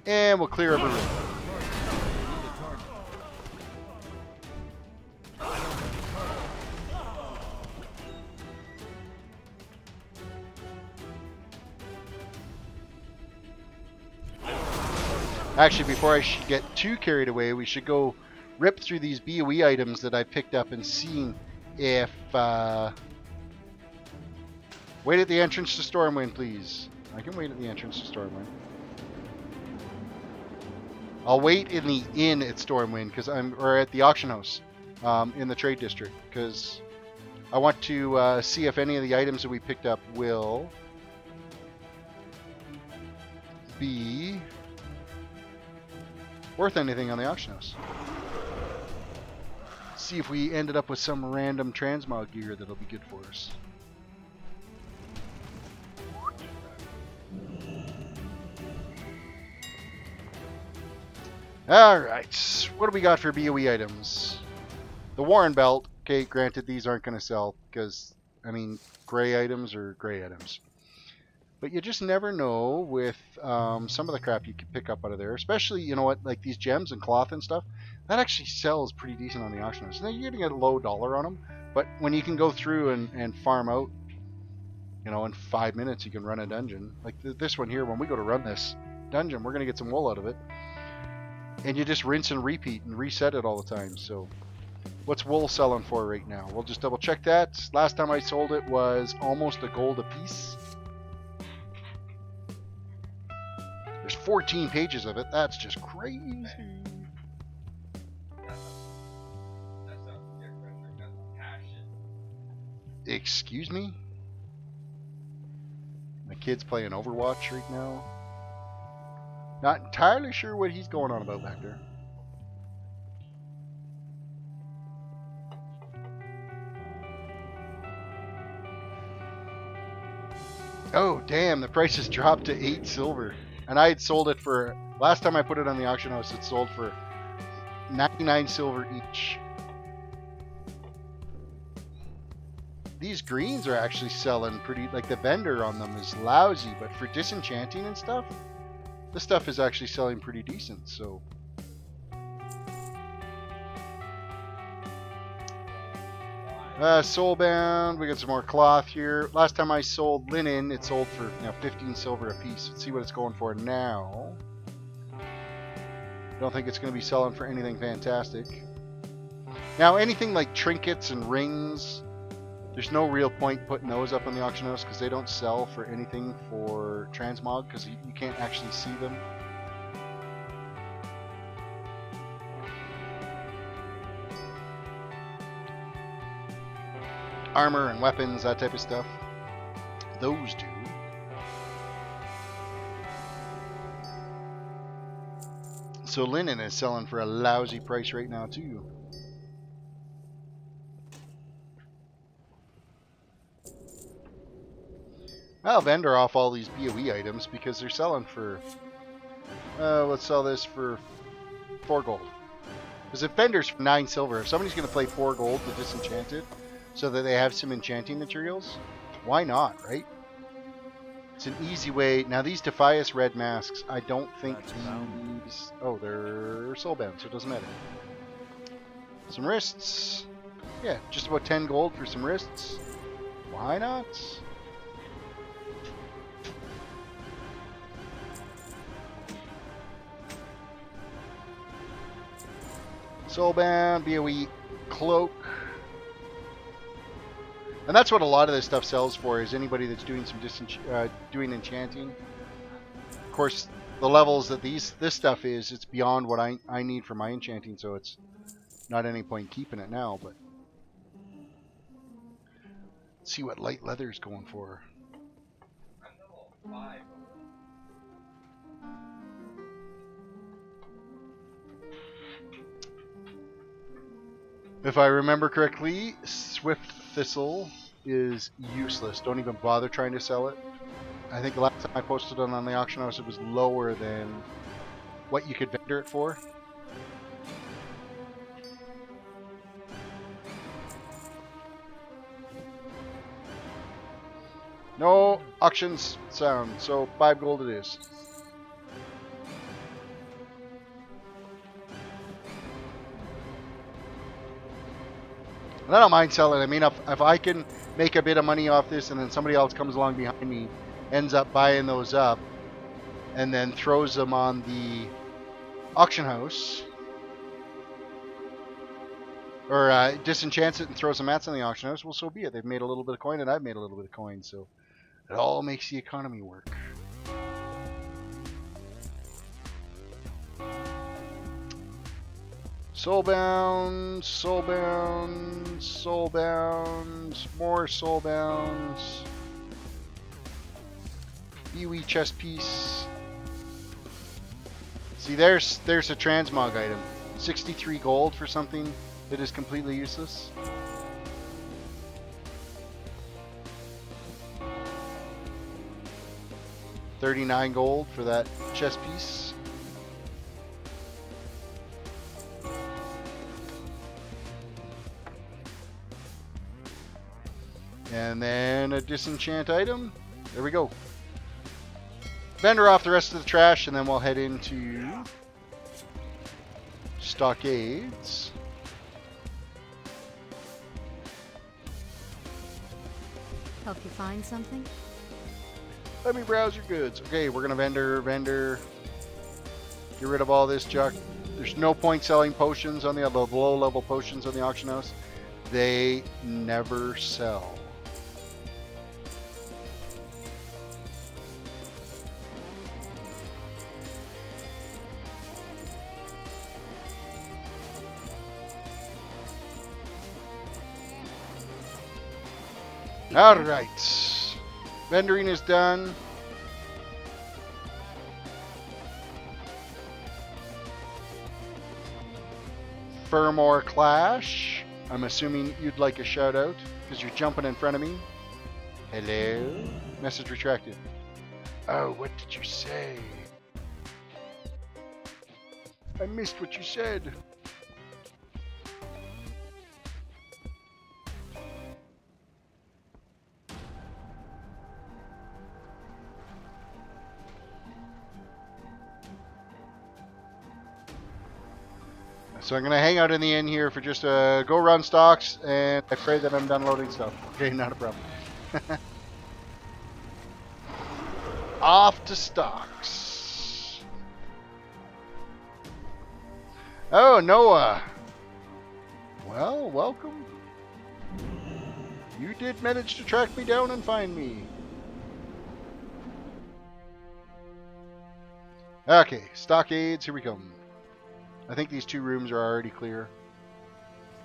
And we'll clear up a room. Actually, before I should get too carried away, we should go rip through these BOE items that I picked up and see if... Wait at the entrance to Stormwind, please. I can wait at the entrance to Stormwind. I'll wait in the inn at Stormwind, or at the auction house in the trade district, because I want to see if any of the items that we picked up will be worth anything on the auction house. See if we ended up with some random transmog gear that'll be good for us. Alright, what do we got for BOE items? The Warren Belt. Okay, granted these aren't going to sell because, I mean, gray items are gray items. But you just never know with some of the crap you can pick up out of there. Especially, you know what, like these gems and cloth and stuff. That actually sells pretty decent on the auction house. Now you're going to get a low dollar on them. But when you can go through and farm out, you know, in 5 minutes you can run a dungeon. Like this one here, when we go to run this dungeon, we're going to get some wool out of it. And you just rinse and repeat and reset it all the time. So what's wool selling for right now? We'll just double check that. Last time I sold it was almost a gold a piece. There's 14 pages of it. That's just crazy. Excuse me? My kid's playing Overwatch right now. Not entirely sure what he's going on about back there. Oh, damn, the price has dropped to 8 silver. And I had sold it for, last time I put it on the auction house, it sold for 99 silver each. These greens are actually selling pretty, like the vendor on them is lousy, but for disenchanting and stuff, this stuff is actually selling pretty decent, so. Soulbound, we got some more cloth here. Last time I sold linen, it sold for 15 silver a piece. Let's see what it's going for now. Don't think it's going to be selling for anything fantastic. Now, anything like trinkets and rings, there's no real point putting those up on the auction house because they don't sell for anything for transmog because you can't actually see them. Armor and weapons, that type of stuff. Those do. So linen is selling for a lousy price right now too. I'll vendor off all these BOE items because they're selling for, let's sell this for 4 gold. Because if vendors for 9 silver, if somebody's going to play 4 gold to disenchant it so that they have some enchanting materials, why not, right? It's an easy way. Now these defy us red masks, I don't think these, oh, they're soulbound, so it doesn't matter. Some wrists. Yeah, just about 10 gold for some wrists. Why not? Soulbound, BOE, cloak. And that's what a lot of this stuff sells for, is anybody that's doing some doing enchanting. Of course, the levels that this stuff is, it's beyond what I need for my enchanting, so it's not any point keeping it now, but let's see what light leather's going for. I'm level 5. If I remember correctly, Swift Thistle is useless. Don't even bother trying to sell it. I think the last time I posted it on the auction house, it was lower than what you could vendor it for. No auctions sound, so 5 gold it is. And I don't mind selling. I mean, if I can make a bit of money off this and then somebody else comes along behind me, ends up buying those up, and then throws them on the auction house, or disenchants it and throws some mats on the auction house, well, so be it. They've made a little bit of coin and I've made a little bit of coin, so it all makes the economy work. Soulbound, soulbound, soulbound, more soulbounds. BOE chest piece. See, there's a transmog item. 63 gold for something that is completely useless. $39 gold for that chest piece. And then a disenchant item. There we go. Vendor off the rest of the trash, and then we'll head into Stockades. Help you find something? Let me browse your goods. Okay, we're gonna vendor. Get rid of all this junk. There's no point selling potions on the low level potions on the auction house. They never sell. Alright. Vendoring is done. Furmore Clash. I'm assuming you'd like a shout out because you're jumping in front of me. Hello? Message retracted. Oh, what did you say? I missed what you said. So I'm going to hang out in the inn here for just a go run stocks, and I pray that I'm done loading stuff. Okay, not a problem. Off to stocks. Oh, Noah. Well, welcome. You did manage to track me down and find me. Okay, Stockades, here we come. I think these 2 rooms are already clear.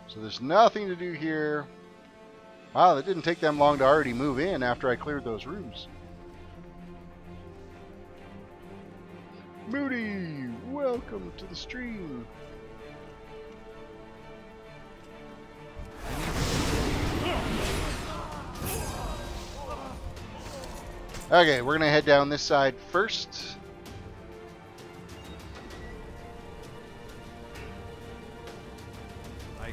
So there's nothing to do here. Wow, that didn't take them long to already move in after I cleared those rooms. Moody, welcome to the stream. Okay, we're gonna head down this side first. I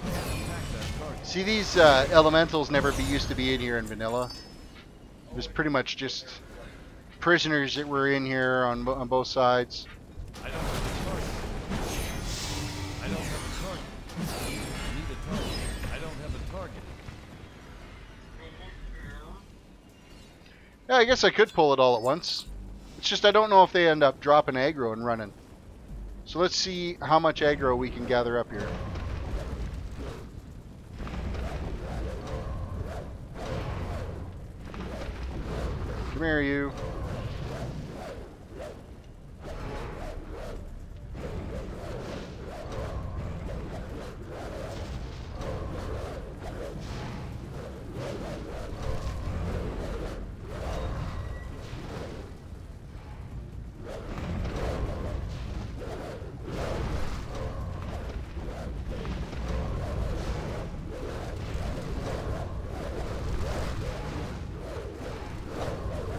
can't attack that target. See, these elementals never used to be in here in vanilla. It was pretty much just prisoners that were in here on both sides. I don't have a target. I don't have a target. I need a target. I don't have a target. Yeah, I guess I could pull it all at once. It's just I don't know if they end up dropping aggro and running. So let's see how much aggro we can gather up here. Come here, you.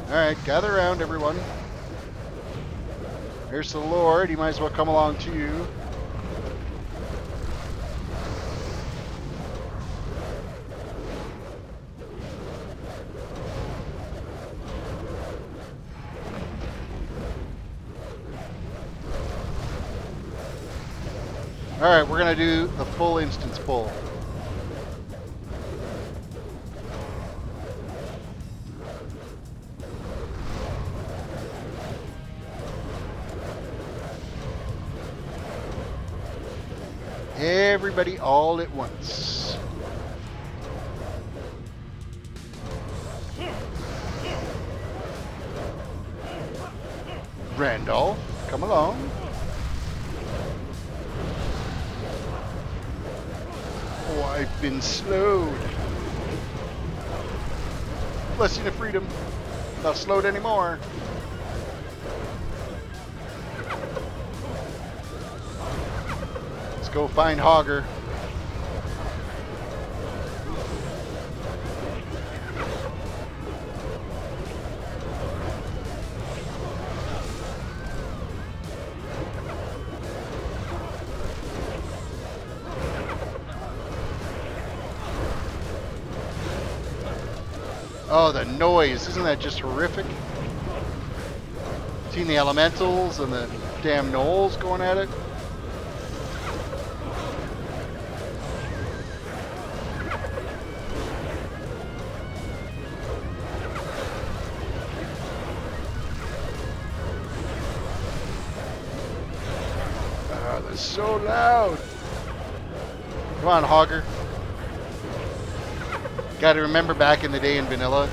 Alright, gather around, everyone. There's the Lord. He might as well come along to you. Alright, we're going to do the full instance pull. Everybody all at once. Randolph, come along. Oh, I've been slowed. Blessing of freedom. Not slowed anymore. Go find Hogger. Oh, the noise. Isn't that just horrific? Seeing the elementals and the damn gnolls going at it. So loud. Come on, Hogger. Gotta remember back in the day in vanilla,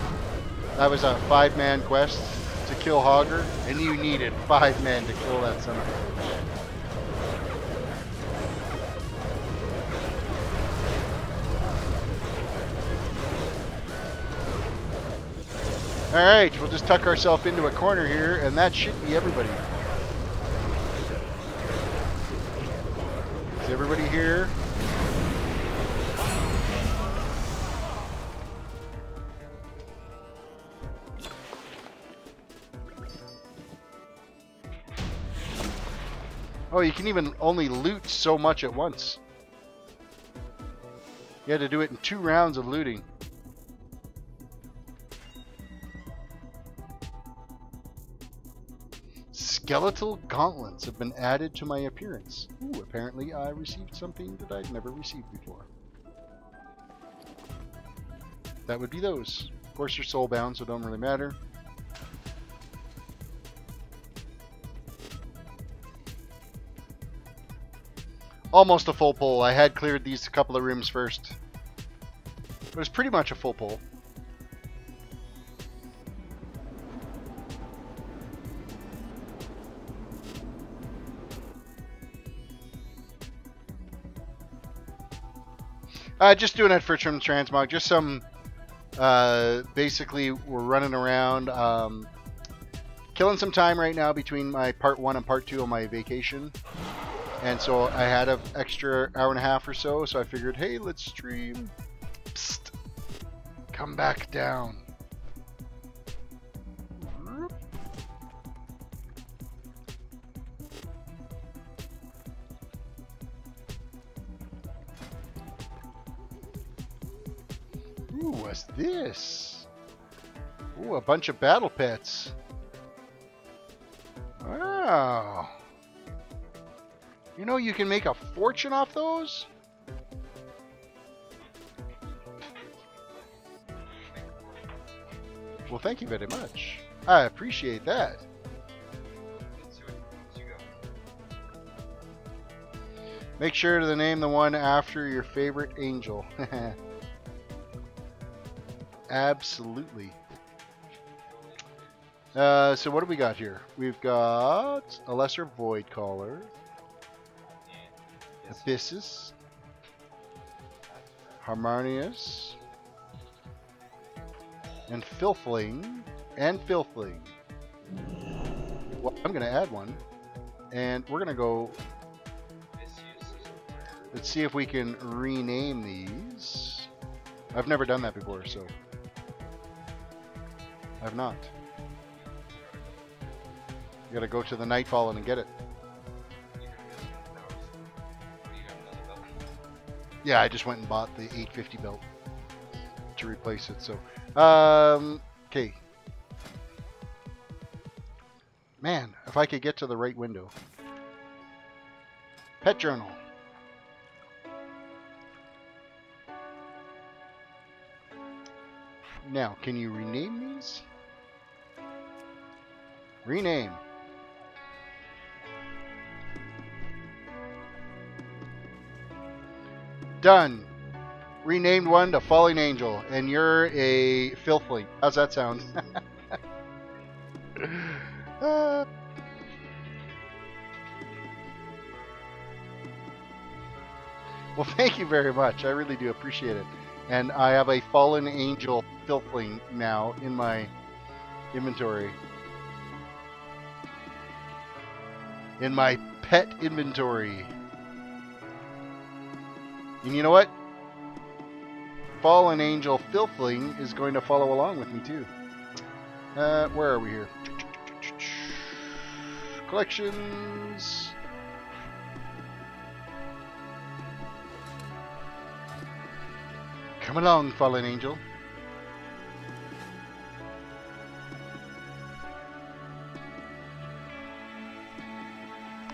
that was a 5-man quest to kill Hogger, and you needed 5 men to kill that son of a bitch. Alright, we'll just tuck ourselves into a corner here, and that should be everybody. Is everybody here? Oh, you can even only loot so much at once. You had to do it in 2 rounds of looting. Skeletal gauntlets have been added to my appearance. Ooh, apparently I received something that I'd never received before. That would be those. Of course, they're soulbound, so it don't really matter. Almost a full pull. I had cleared these a couple of rooms first. It was pretty much a full pull. Just doing it for trim transmog. Just some, basically we're running around, killing some time right now between my part 1 and part 2 of my vacation. And so I had an extra hour and a half or so, so I figured, hey, let's stream. Psst. Come back down. Ooh, what's this? Ooh, a bunch of battle pets. Wow. You know, you can make a fortune off those? Well, thank you very much. I appreciate that. Make sure to name the one after your favorite angel. Absolutely. So what do we got here? We've got a lesser void caller, Abyssus, Harmonious, and Filthling, Well, I'm gonna add one, and we're gonna go. Let's see if we can rename these. I've never done that before, so I've not. You gotta go to the Nightfall and get it. Yeah, I just went and bought the 850 belt to replace it. So, okay. Man, if I could get to the right window. Pet journal. Now, can you rename these? Rename. Done. Renamed one to Falling Angel, and you're a Filthling. How's that sound? Well, thank you very much. I really do appreciate it. And I have a Fallen Angel Filthling now in my inventory. In my pet inventory. And you know what? Fallen Angel Filthling is going to follow along with me too. Where are we here? Collections. Come along, Fallen Angel.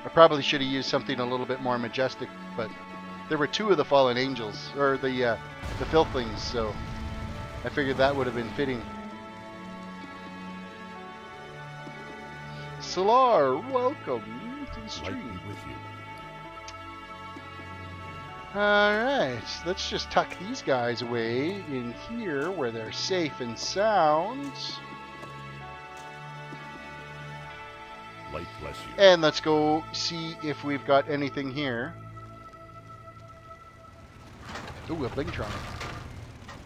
I probably should have used something a little bit more majestic, but there were two of the Fallen Angels, or the Filthlings, so I figured that would have been fitting. Solar, welcome to the stream. With you. Alright, let's just tuck these guys away in here where they're safe and sound. Light bless you. And let's go see if we've got anything here. Ooh, a Blingtron.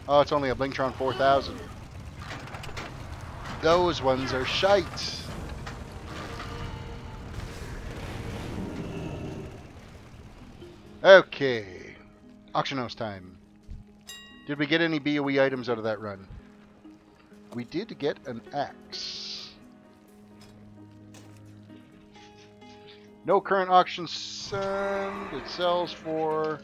Oh, it's only a Blingtron 4000. Those ones are shite. Okay. Auction house time. Did we get any BOE items out of that run? We did get an axe. No current auction send. It sells for...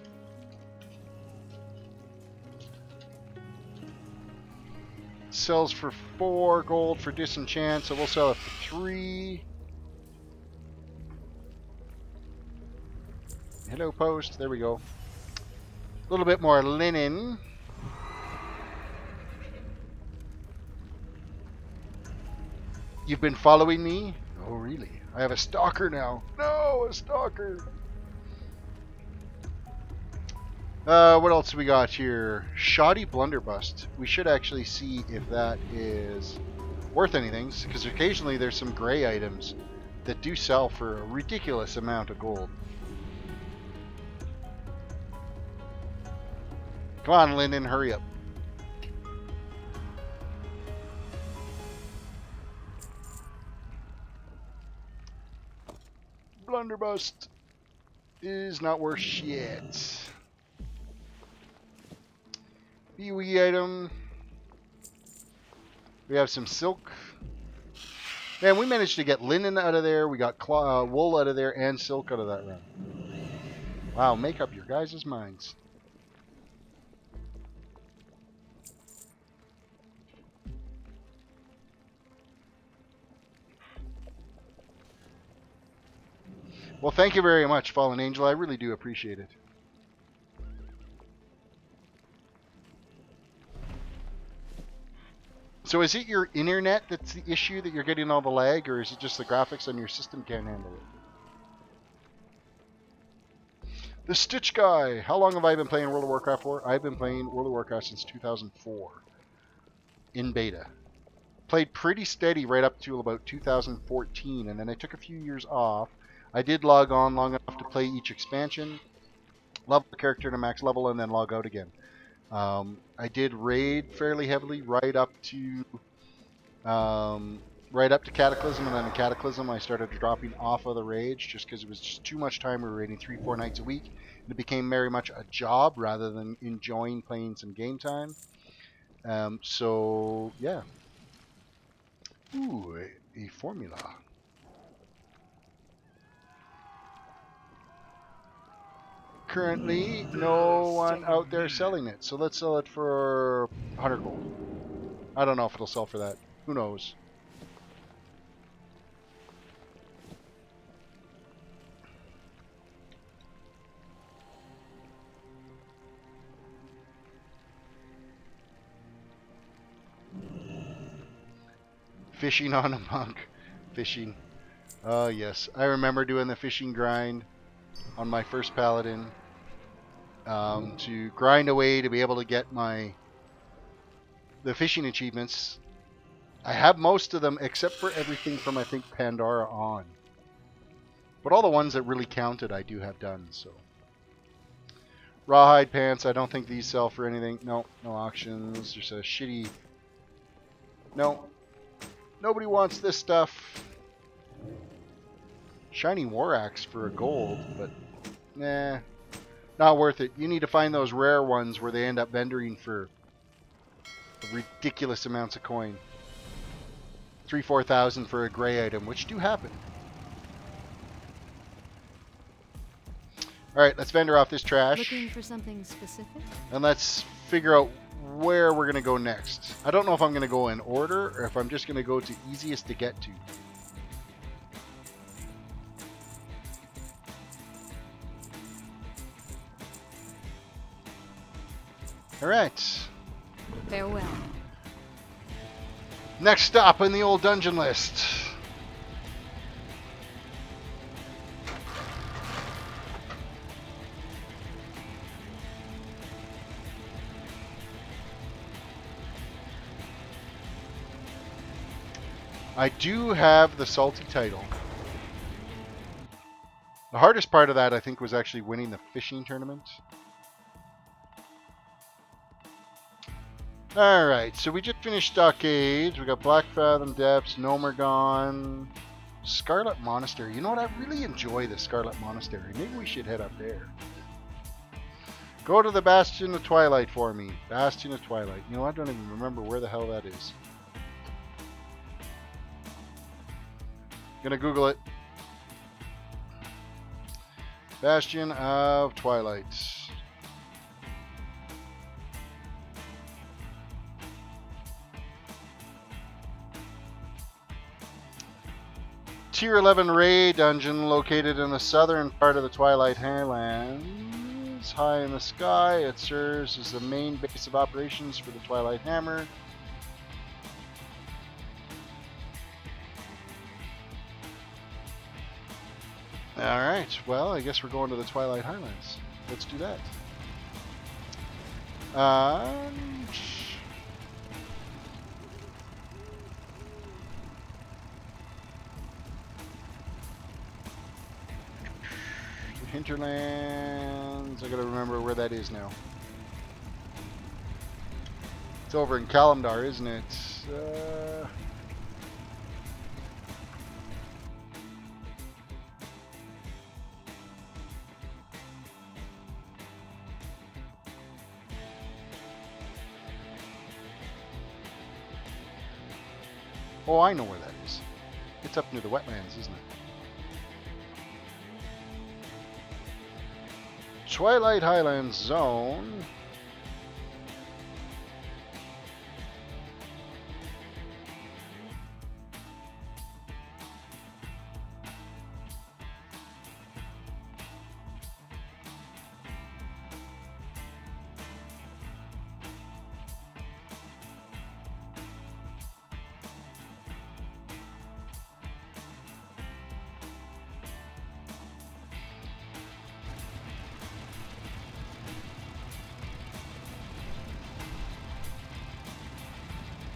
sells for 4 gold for disenchant, so we'll sell it for 3. Hello, post. There we go. A little bit more linen. You've been following me? Oh, really? I have a stalker now. No, a stalker. What else we got here? Shoddy Blunderbuss. We should actually see if that is worth anything, because occasionally there's some gray items that do sell for a ridiculous amount of gold. Come on, Lyndon, hurry up. Blunderbuss is not worth shit. BWE item. We have some silk. Man, we managed to get linen out of there. We got wool out of there and silk out of that run. Wow, make up your guys' minds. Well, thank you very much, Fallen Angel. I really do appreciate it. So is it your internet that's the issue, that you're getting all the lag, or is it just the graphics on your system can't handle it? The Stitch Guy. How long have I been playing World of Warcraft for? I've been playing World of Warcraft since 2004 in beta. Played pretty steady right up to about 2014, and then I took a few years off. I did log on long enough to play each expansion, level the character to max level, and then log out again. I did raid fairly heavily right up to Cataclysm, and then in Cataclysm I started dropping off of the raids just because it was just too much time. We were raiding 3-4 nights a week. It became very much a job rather than enjoying playing some game time. So yeah. Ooh, a formula. Currently, no one out there selling it, so let's sell it for 100 gold. I don't know if it'll sell for that. Who knows? Fishing on a monk. Fishing. Oh yes, I remember doing the fishing grind on my first paladin. To grind away to be able to get the fishing achievements. I have most of them except for everything from I think Pandora on. But all the ones that really counted I do have done. So rawhide pants, I don't think these sell for anything. No auctions. There's a shitty. No, nobody wants this stuff. Shiny war axe for a gold, but nah. Not worth it. You need to find those rare ones where they end up vendoring for ridiculous amounts of coin. 3,000-4,000 for a gray item, which do happen. Alright, let's vendor off this trash. Looking for something specific? And let's figure out where we're going to go next. I don't know if I'm going to go in order or if I'm just going to go to easiest to get to. Alright. Farewell. Next stop in the old dungeon list. I do have the salty title. The hardest part of that, I think, was actually winning the fishing tournament. Alright, so we just finished Stockades. We got Black Fathom Depths, Nomergon, Scarlet Monastery. You know what? I really enjoy the Scarlet Monastery. Maybe we should head up there. Go to the Bastion of Twilight for me. Bastion of Twilight. You know, I don't even remember where the hell that is. Gonna Google it. Bastion of Twilight. Tier 11 raid dungeon located in the southern part of the Twilight Highlands. High in the sky, it serves as the main base of operations for the Twilight Hammer. Alright, well, I guess we're going to the Twilight Highlands. Let's do that. And Hinterlands. I gotta remember where that is now. It's over in Kalimdar, isn't it? Oh, I know where that is. It's up near the wetlands, isn't it? Twilight Highlands Zone.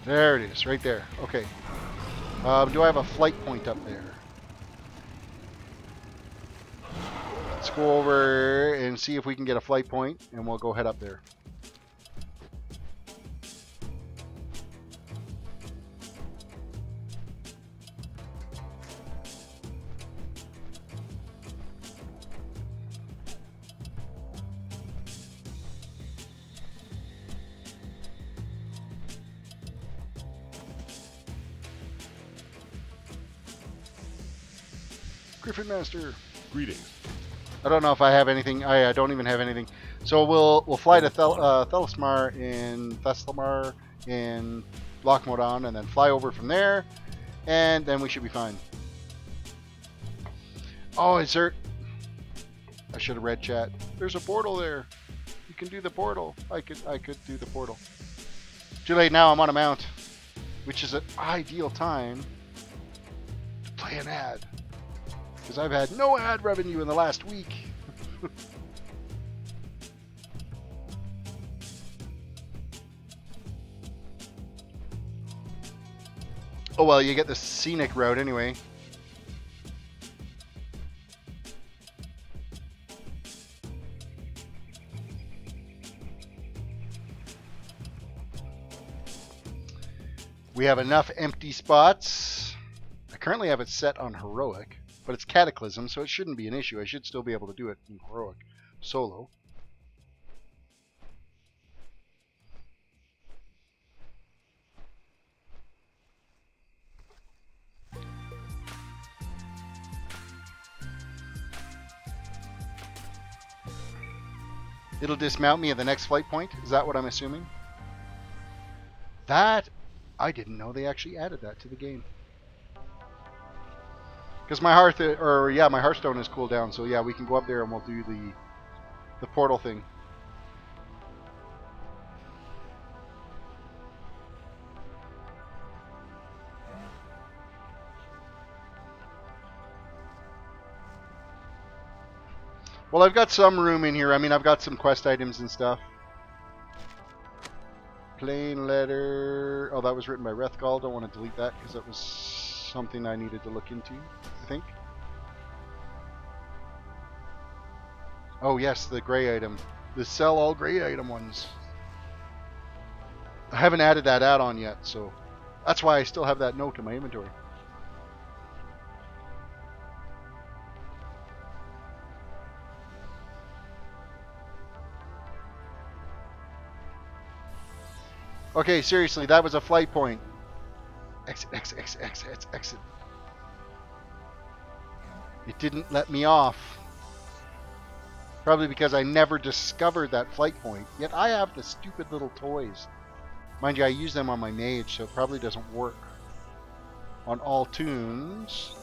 There it is, right there. Okay. Do I have a flight point up there? Let's go over and see if we can get a flight point, and we'll go head up there. Griffin Master. Greetings. I don't know if I have anything. I don't even have anything. So we'll fly to Thelismar in Lochmodon, and then fly over from there, and then we should be fine. Oh, is there? I should have read chat. There's a portal there. You can do the portal. I could do the portal. Too late now. I'm on a mount, which is an ideal time to play an ad. Because I've had no ad revenue in the last week. Oh well, you get the scenic route anyway. We have enough empty spots. I currently have it set on heroic. But it's Cataclysm, so it shouldn't be an issue. I should still be able to do it in heroic solo. It'll dismount me at the next flight point. Is that what I'm assuming? That, I didn't know they actually added that to the game. Because my my Hearthstone is cooled down, so yeah, we can go up there and we'll do the portal thing. Well, I've got some room in here. I mean, I've got some quest items and stuff. Plain letter. Oh, that was written by Rethgal. Don't want to delete that because that was something I needed to look into, I think. Oh yes, the gray item. The sell all gray item ones. I haven't added that add-on yet, so that's why I still have that note in my inventory. Okay, seriously, that was a flight point. Exit, exit, exit, exit, exit. It didn't let me off. Probably because I never discovered that flight point. Yet I have the stupid little toys. Mind you, I use them on my mage, so it probably doesn't work on all toons.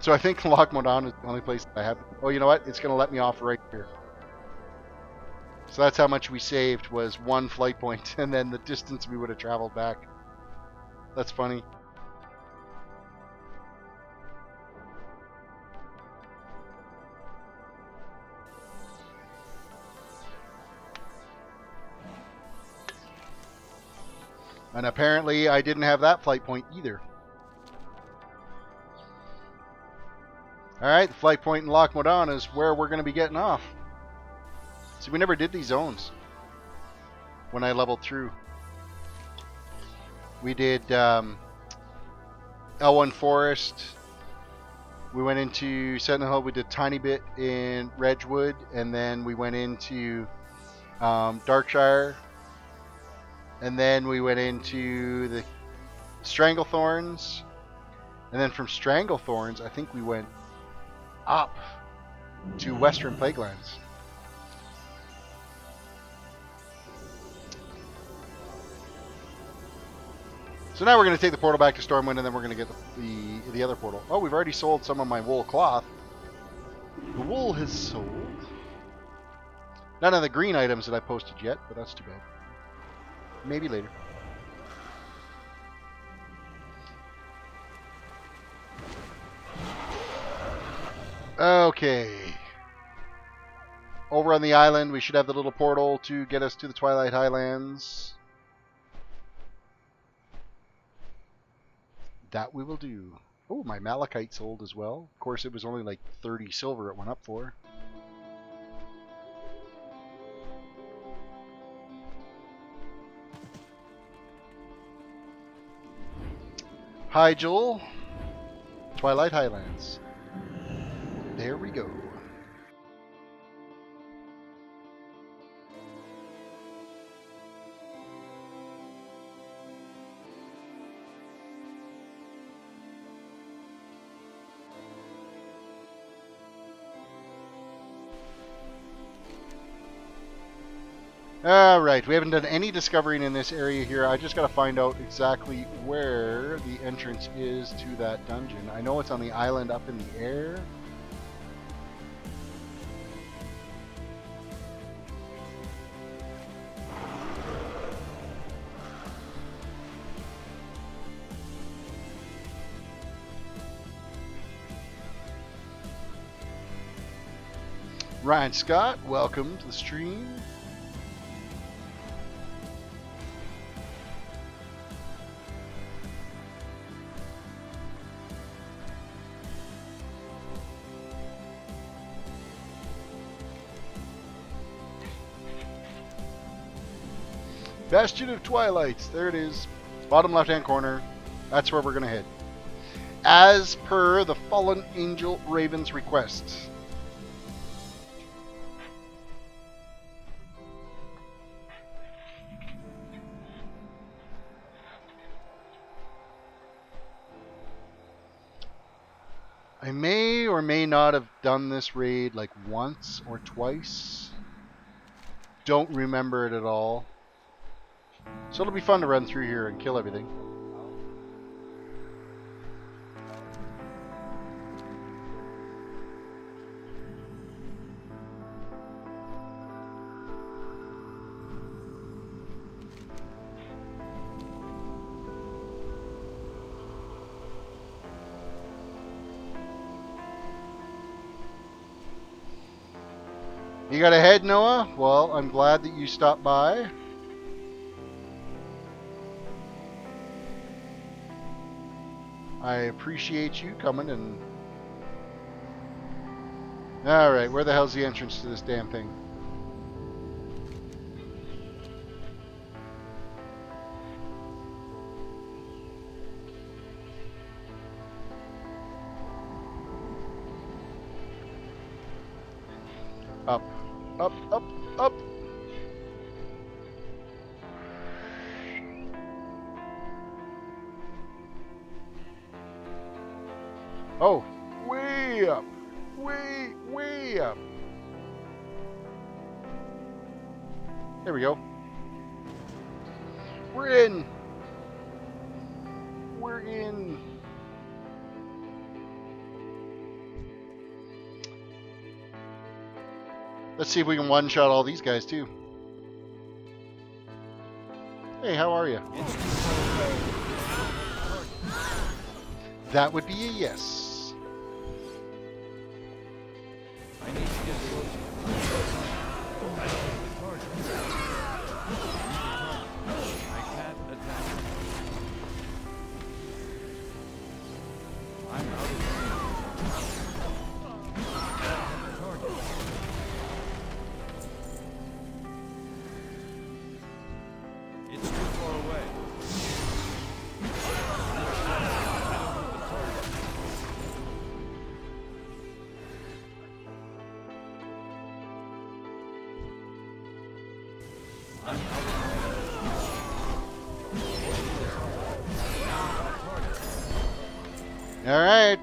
So I think Lochmodon is the only place I have. Oh, you know what? It's going to let me off right here. So that's how much we saved, was one flight point, and then the distance we would have traveled back. That's funny. And apparently I didn't have that flight point either. Alright, the flight point in Loch Modan is where we're going to be getting off. See, we never did these zones when I leveled through. We did L1 Forest. We went into Sentinel Hill. We did a tiny bit in Redwood. And then we went into Darkshire. And then we went into the Stranglethorns. And then from Stranglethorns, I think we went up to Western Plaguelands. So now we're going to take the portal back to Stormwind, and then we're going to get the other portal. Oh, we've already sold some of my wool cloth. The wool has sold. None of the green items that I posted yet, but that's too bad. Maybe later. Okay. Over on the island, we should have the little portal to get us to the Twilight Highlands. That we will do. Oh, my malachite sold as well. Of course, it was only like 30 silver it went up for. Hi, Joel. Twilight Highlands. There we go. Alright, we haven't done any discovering in this area here. I just got to find out exactly where the entrance is to that dungeon. I know it's on the island up in the air. Ryan Scott, welcome to the stream. Bastion of Twilight. There it is. Bottom left-hand corner. That's where we're going to head. As per the Fallen Angel Raven's request. I may or may not have done this raid like once or twice. Don't remember it at all. So it'll be fun to run through here and kill everything. You got a head, Noah? Well, I'm glad that you stopped by. I appreciate you coming and... Alright, where the hell's the entrance to this damn thing? Up, up, up, up! Oh, way up, way up. There we go. We're in. We're in. Let's see if we can one-shot all these guys too. Hey, how are you? That would be a yes. I need to get closer. I don't have the target. I can't attack. All right.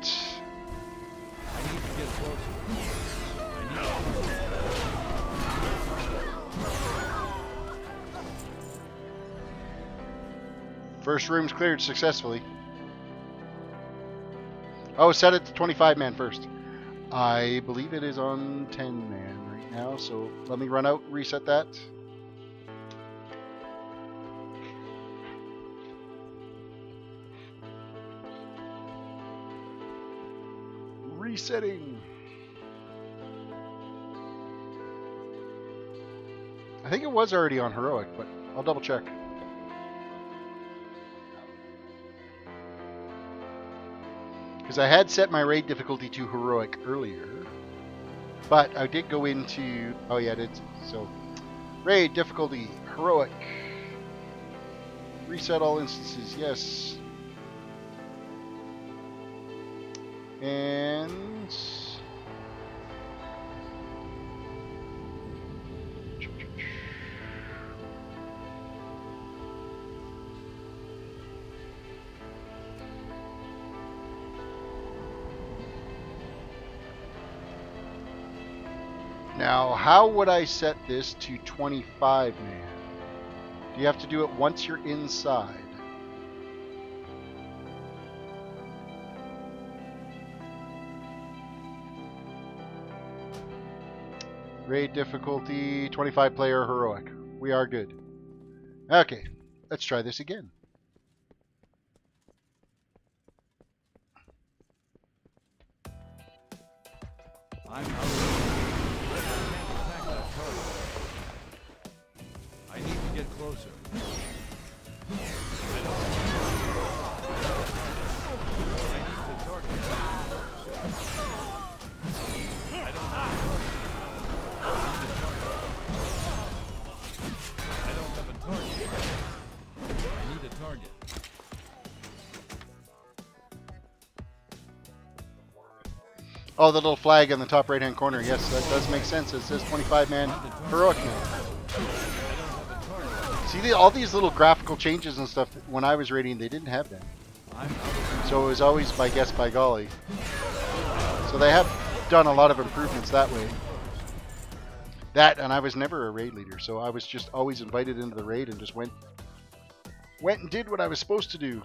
I need to get closer. First room's cleared successfully. Oh, set it to 25 man first. I believe it is on 10 man right now, so let me run out, reset that. Resetting. I think it was already on heroic, but I'll double check. Because I had set my raid difficulty to heroic earlier, but I did go into, oh yeah, I did. So raid difficulty heroic, reset all instances, yes. And now, how would I set this to 25 man? Do you have to do it once you're inside? Raid difficulty, 25 player heroic. We are good. Okay, let's try this again. I'm out. I need to get closer. I need to target. I don't have a target. I need a target. Oh, the little flag in the top right hand corner. Yes, that does make sense. It says 25 man heroic now. See, all these little graphical changes and stuff, when I was raiding, they didn't have them. So it was always by guess by golly. So they have done a lot of improvements that way. That, and I was never a raid leader, so I was just always invited into the raid and just went and did what I was supposed to do.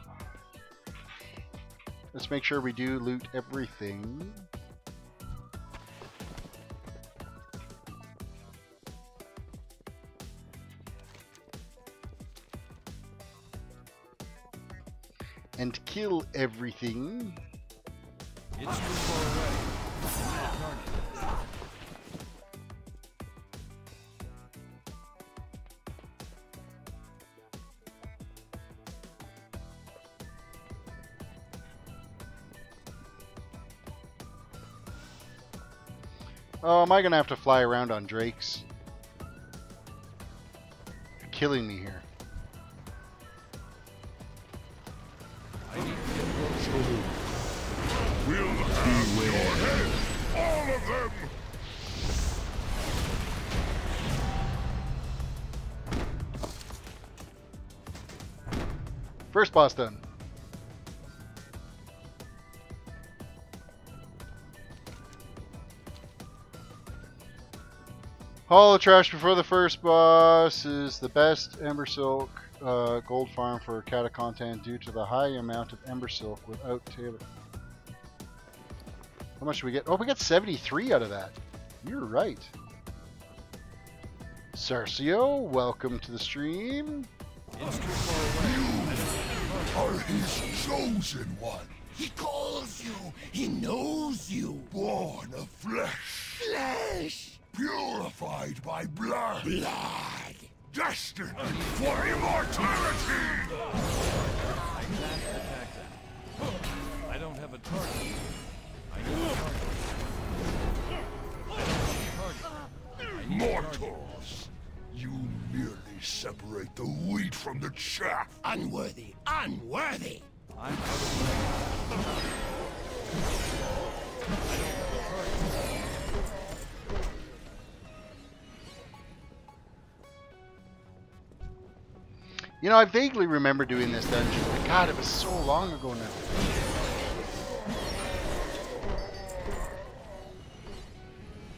Let's make sure we do loot everything. And kill everything. It's too far away. I need a target. Oh, am I gonna have to fly around on drakes? You're killing me here. We'll have your head, all of them! First boss done. Haul the trash before the first boss is the best Ember Silk gold farm for Kata content due to the high amount of Ember Silk without Taylor. How much do we get? Oh, we got 73 out of that. You're right. Cercio, welcome to the stream. It's too far away. You are his chosen one. He calls you. He knows you. Born of flesh. Flesh. Purified by blood. Blood. Destined for immortality. I don't have a target. I need a target. I don't have a target. I need a target. Mortals, you merely separate the wheat from the chaff. Unworthy. Unworthy. I'm out of range. I don't have a target. You know, I vaguely remember doing this dungeon, but God, it was so long ago now.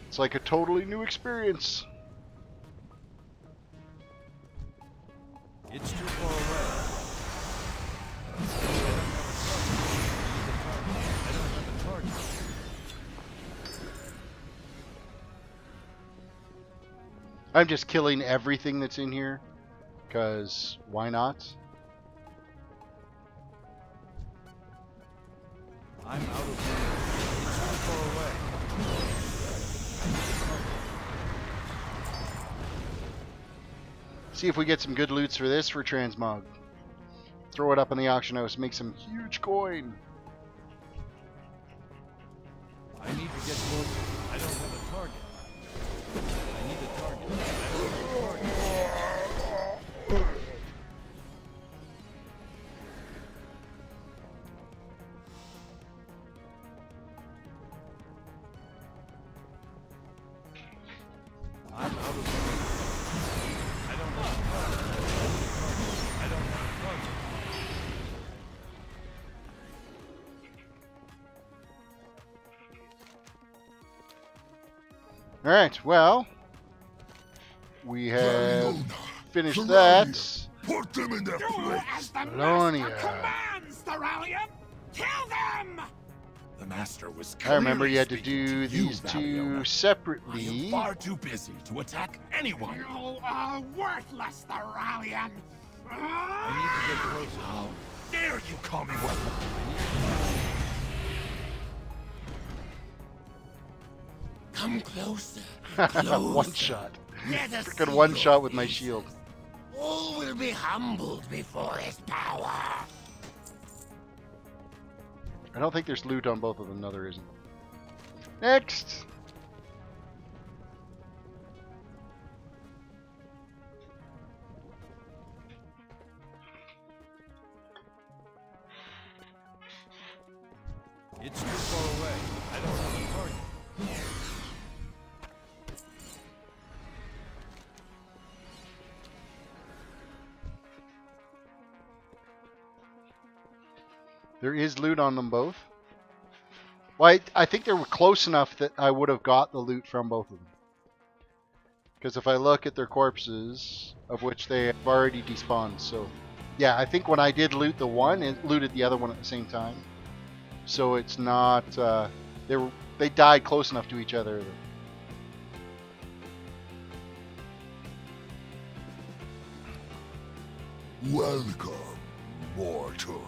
It's like a totally new experience. It's too far away. I don't have a target. I'm just killing everything that's in here, because why not? I'm out of range. It's too far away. See if we get some good loots for this for transmog. Throw it up in the auction house, make some huge coin. I need to get closer. I don't have a target. I need a target. I don't have a target. I'm out of range. I don't have a target. I don't have a target. Alright, well, we have finished that. Put them in their place. As the Colonia. master commands, Thoralion! Kill them! The master was I remember you had to clearly do speaking to these you, two Bagnon. I am separately. far too busy to attack anyone. You are worthless, Thoralion! I need to get closer. How dare you call me worthless? Come closer. Closer. One shot. Let us Freaking see one your shot with my faces. shield. All will be humbled before his power. I don't think there's loot on both of them. No, there isn't. Next. It's too far away. I don't have a target. There is loot on them both. Well, I think they were close enough that I would have got the loot from both of them. Because if I look at their corpses, of which they have already despawned, so yeah, I think when I did loot the one, it looted the other one at the same time. So it's not they died close enough to each other. Welcome, mortals.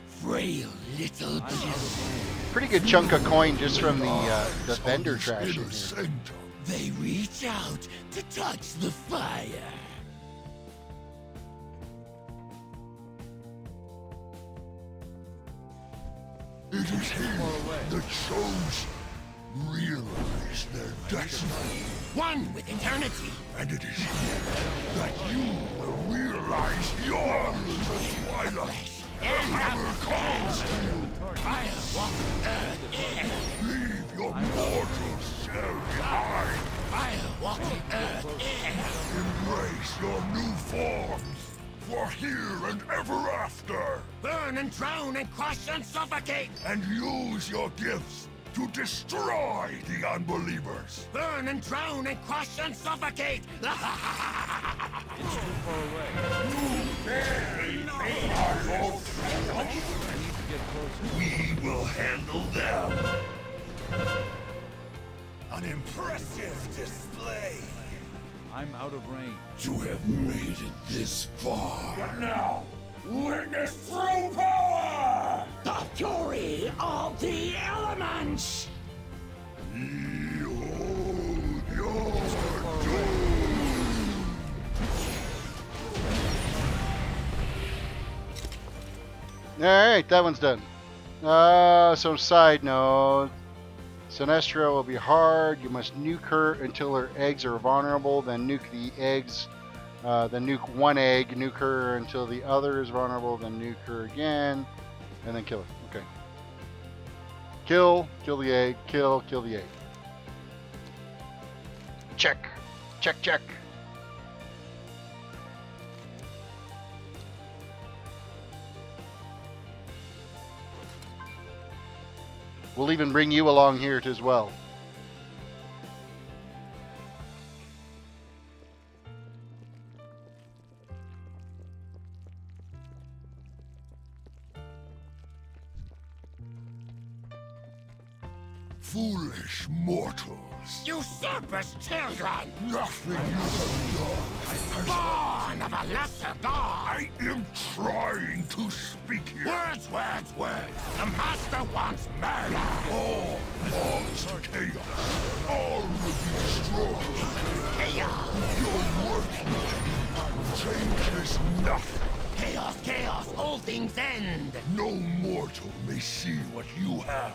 Frail little beings. Pretty good chunk of coin just from the vendor trash in here. Sanctum. They reach out to touch the fire. It is here the chosen realize their destiny. One with eternity. And it is here that you will realize yours. Twilight. The hammer calls to you. Fire, water, earth, air. Leave your mortal shell behind. Fire, water, earth, air. Embrace your new forms. For here and ever after. Burn and drown and crush and suffocate. And use your gifts to destroy the unbelievers. Burn and drown and crush and suffocate. It's too far away. I need to get closer. We will handle them. An impressive display. I'm out of range. To have made it this far. But now, witness true power! The fury of the elements! Behold your doom. Alright, that one's done. So side note. Sinestro will be hard. You must nuke her until her eggs are vulnerable. Then nuke the eggs. Then nuke one egg. Nuke her until the other is vulnerable. Then nuke her again. And then kill her. Okay. Kill the egg. Kill the egg. Check. Check. We'll even bring you along here as well. Foolish mortals. Usurpers children! Nothing you have done. Born of a lesser god! I am trying to speak here. Words, words, words! The master wants murder! All lost chaos. All will be destroyed. Chaos! Your work changes nothing. Chaos, chaos! All things end! No mortal may see what you have.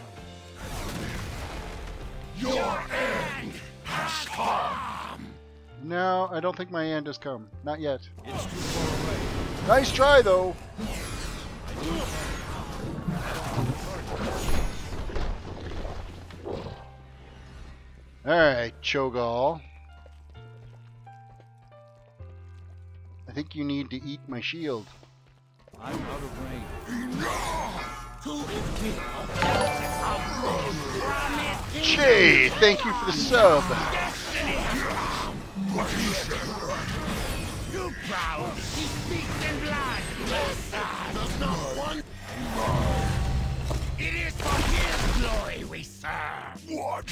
Your end has come. No, I don't think my end has come. Not yet. It's too far away. Nice try, though. Alright, Cho'Gall. I think you need to eat my shield. I'm out of range. Jay, thank you for the sub. You proud! He speaks in blood! There's not one! It is for his glory we serve! What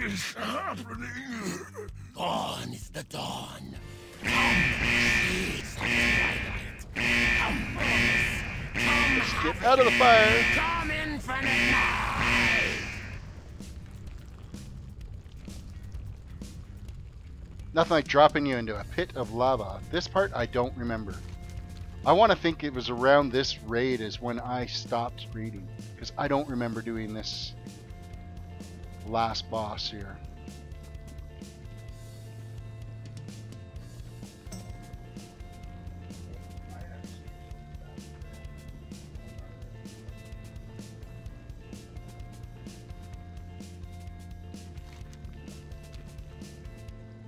is happening? Dawn is the dawn. It's the twilight. Come, Let's get out of the fire. come infinite night! Nothing like dropping you into a pit of lava. This part I don't remember. I want to think it was around this raid is when I stopped reading, because I don't remember doing this last boss here.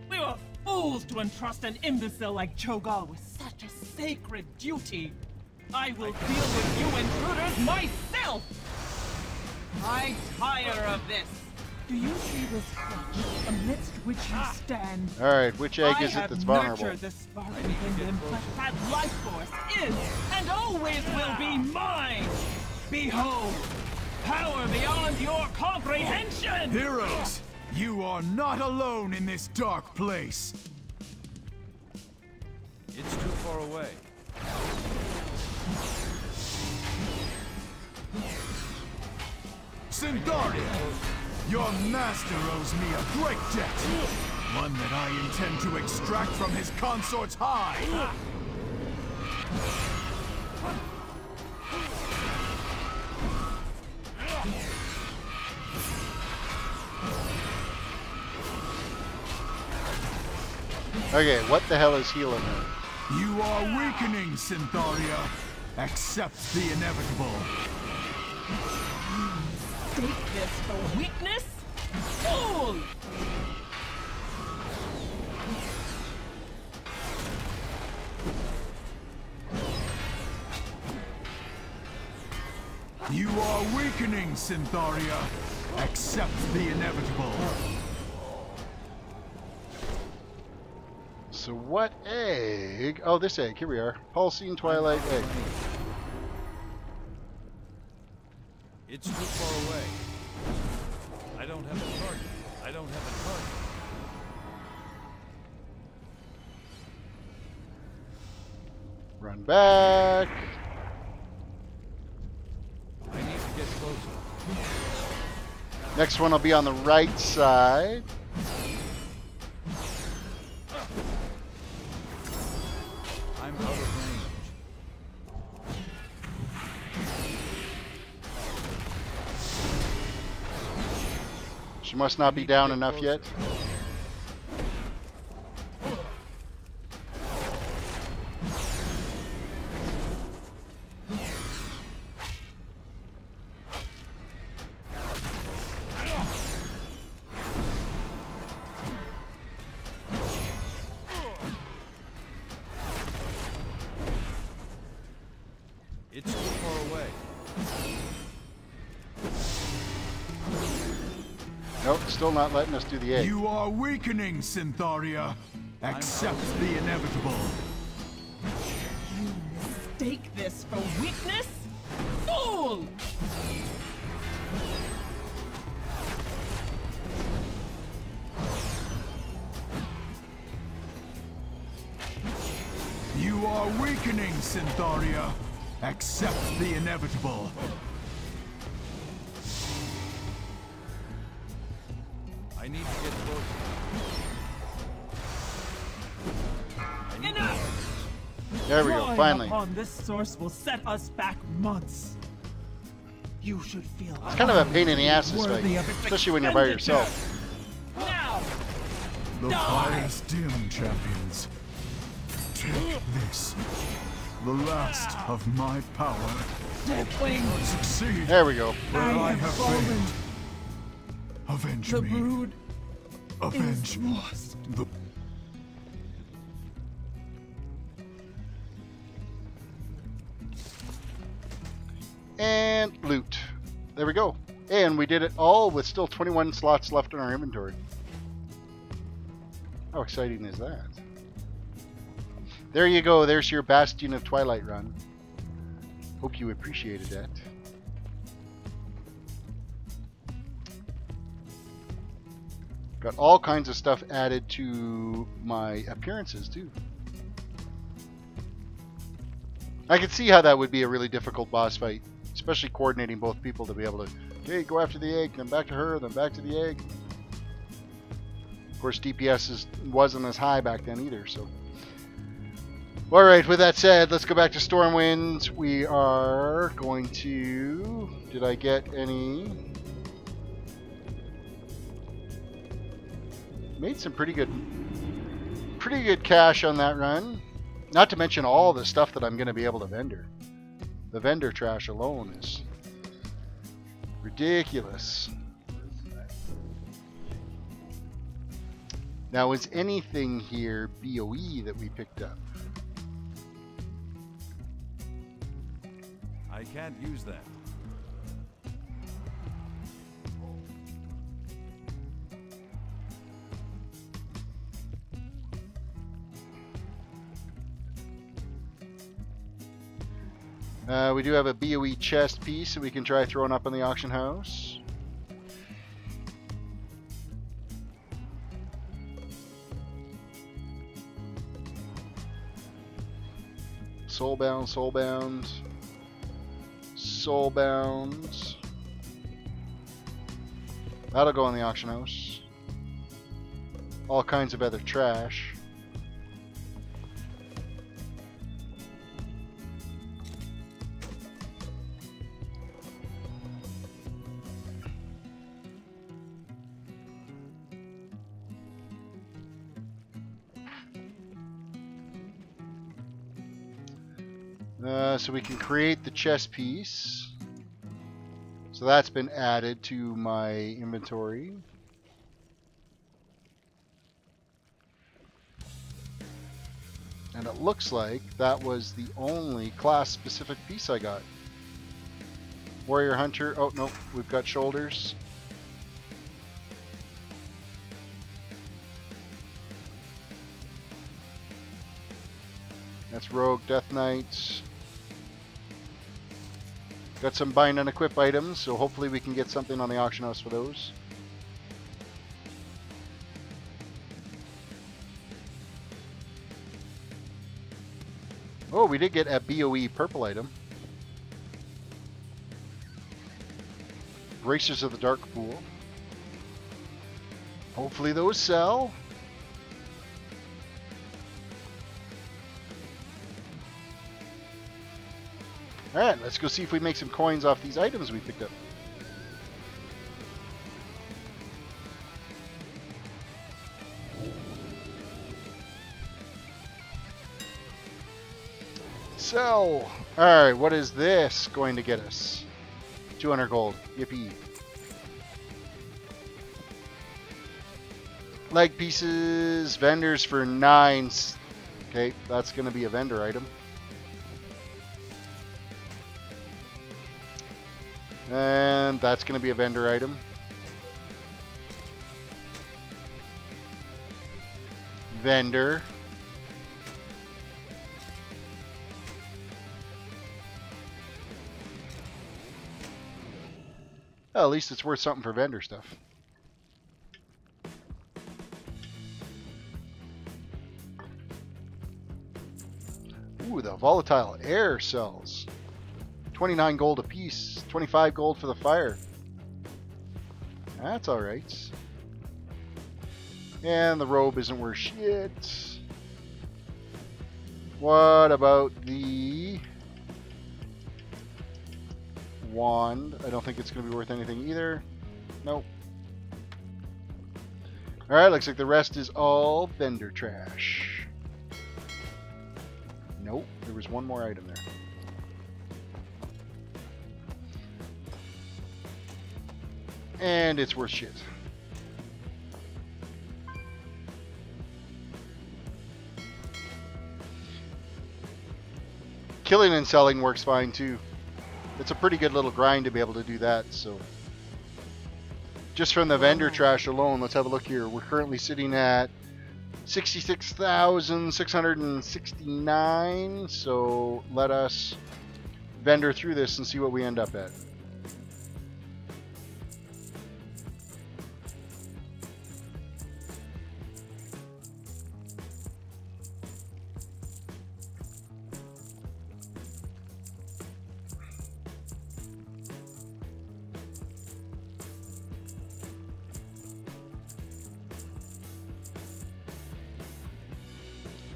We were fools to entrust an imbecile like Cho'Gall with such a sacred duty. I will deal with you intruders myself! I tire of this. Do you see this crutch amidst which you stand? Alright, which egg is it that's vulnerable? I have nurtured the spark within him, but that life force is and always will be mine! Behold, power beyond your comprehension! Heroes, you are not alone in this dark place. It's too far away. Syndaria, your master owes me a great debt. One that I intend to extract from his consort's hide. Okay, what the hell is healing her? You are weakening, Syndaria. Accept the inevitable. Take this for weakness? Fool! You are weakening, Syndaria. Accept the inevitable. So what egg? Oh, this egg. Here we are. Pulsing Twilight egg. It's too far away. I don't have a target. I don't have a target. Run back. I need to get closer. Next one will be on the right side. I'm out of range. She must not be down enough yet. It's too far away. still not letting us do the egg. You are weakening, Syntharia. Accept the inevitable. You mistake this for weakness? Fool! You are weakening, Syntharia. Accept the inevitable. I need to get closer. Enough! There we go, Drawing finally. upon this source will set us back months. You should feel It's kind of a pain in the ass this worthy fight, of its especially when you're by expenditure. yourself. Now! The Die! fire is dim, champions. Take this. The last of my power. Deadwing! Succeed There we go. where I have fallen. failed. Avenge The me. brood Avenge is me. lost. The And loot. There we go. And we did it all with still 21 slots left in our inventory. How exciting is that? There you go. There's your Bastion of Twilight run. Hope you appreciated that. Got all kinds of stuff added to my appearances too. I could see how that would be a really difficult boss fight, especially coordinating both people to be able to, okay, go after the egg, then back to her, then back to the egg. Of course, DPS wasn't as high back then either, so. Alright, with that said, let's go back to Stormwind. We are going to... Did I get any... Made some pretty good cash on that run. Not to mention all the stuff that I'm going to be able to vendor. The vendor trash alone is ridiculous. Now, is anything here BOE that we picked up? I can't use that. We do have a BOE chest piece that we can try throwing up in the auction house. Soulbound, soulbound, soulbound. That'll go in the auction house. All kinds of other trash. So we can create the chest piece. So that's been added to my inventory. And it looks like that was the only class-specific piece I got. Warrior Hunter. Oh, no, we've got shoulders. That's Rogue, Death Knight. Got some bind and equip items, so hopefully we can get something on the auction house for those. Oh, we did get a BOE purple item. Bracers of the Dark Pool. Hopefully those sell. Alright, let's go see if we make some coins off these items we picked up. So, alright, what is this going to get us? 200 gold. Yippee. Leg pieces, vendors for 9. Okay, that's going to be a vendor item. And that's going to be a vendor item. vendor. Well, at least it's worth something for vendor stuff. Ooh, the volatile air cells. 29 gold apiece, 25 gold for the fire. That's alright. And the robe isn't worth shit. What about the wand? I don't think it's going to be worth anything either. Nope. Alright, looks like the rest is all vendor trash. Nope, there was one more item there. And it's worth shit. Killing and selling works fine too. It's a pretty good little grind to be able to do that. So just from the vendor trash alone, let's have a look here. We're currently sitting at 66,669. So let us vendor through this and see what we end up at.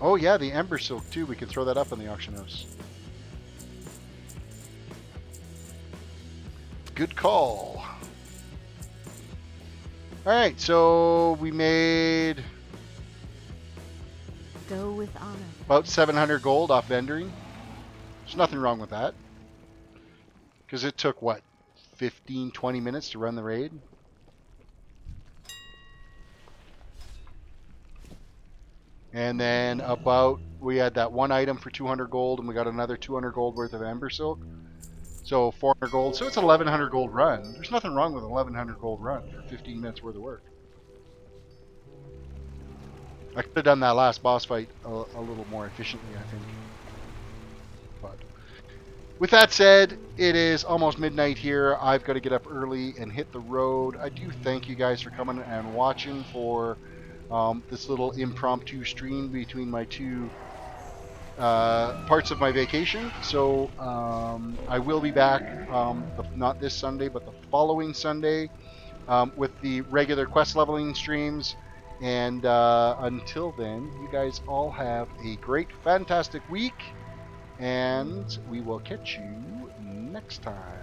Oh yeah, the Ember Silk too. We can throw that up on the auction house. Good call. Alright, so we made... Go with honor. About 700 gold off vendoring. There's nothing wrong with that. Because it took, what, 15, 20 minutes to run the raid? And then we had that one item for 200 gold, and we got another 200 gold worth of Ember Silk. So 400 gold. So it's an 1100 gold run. There's nothing wrong with an 1100 gold run for 15 minutes worth of work. I could have done that last boss fight a little more efficiently, I think. But with that said, it is almost midnight here. I've got to get up early and hit the road. I do thank you guys for coming and watching for this little impromptu stream between my two parts of my vacation. So I will be back, not this Sunday, but the following Sunday with the regular quest leveling streams. And until then, you guys all have a great, fantastic week, and we will catch you next time.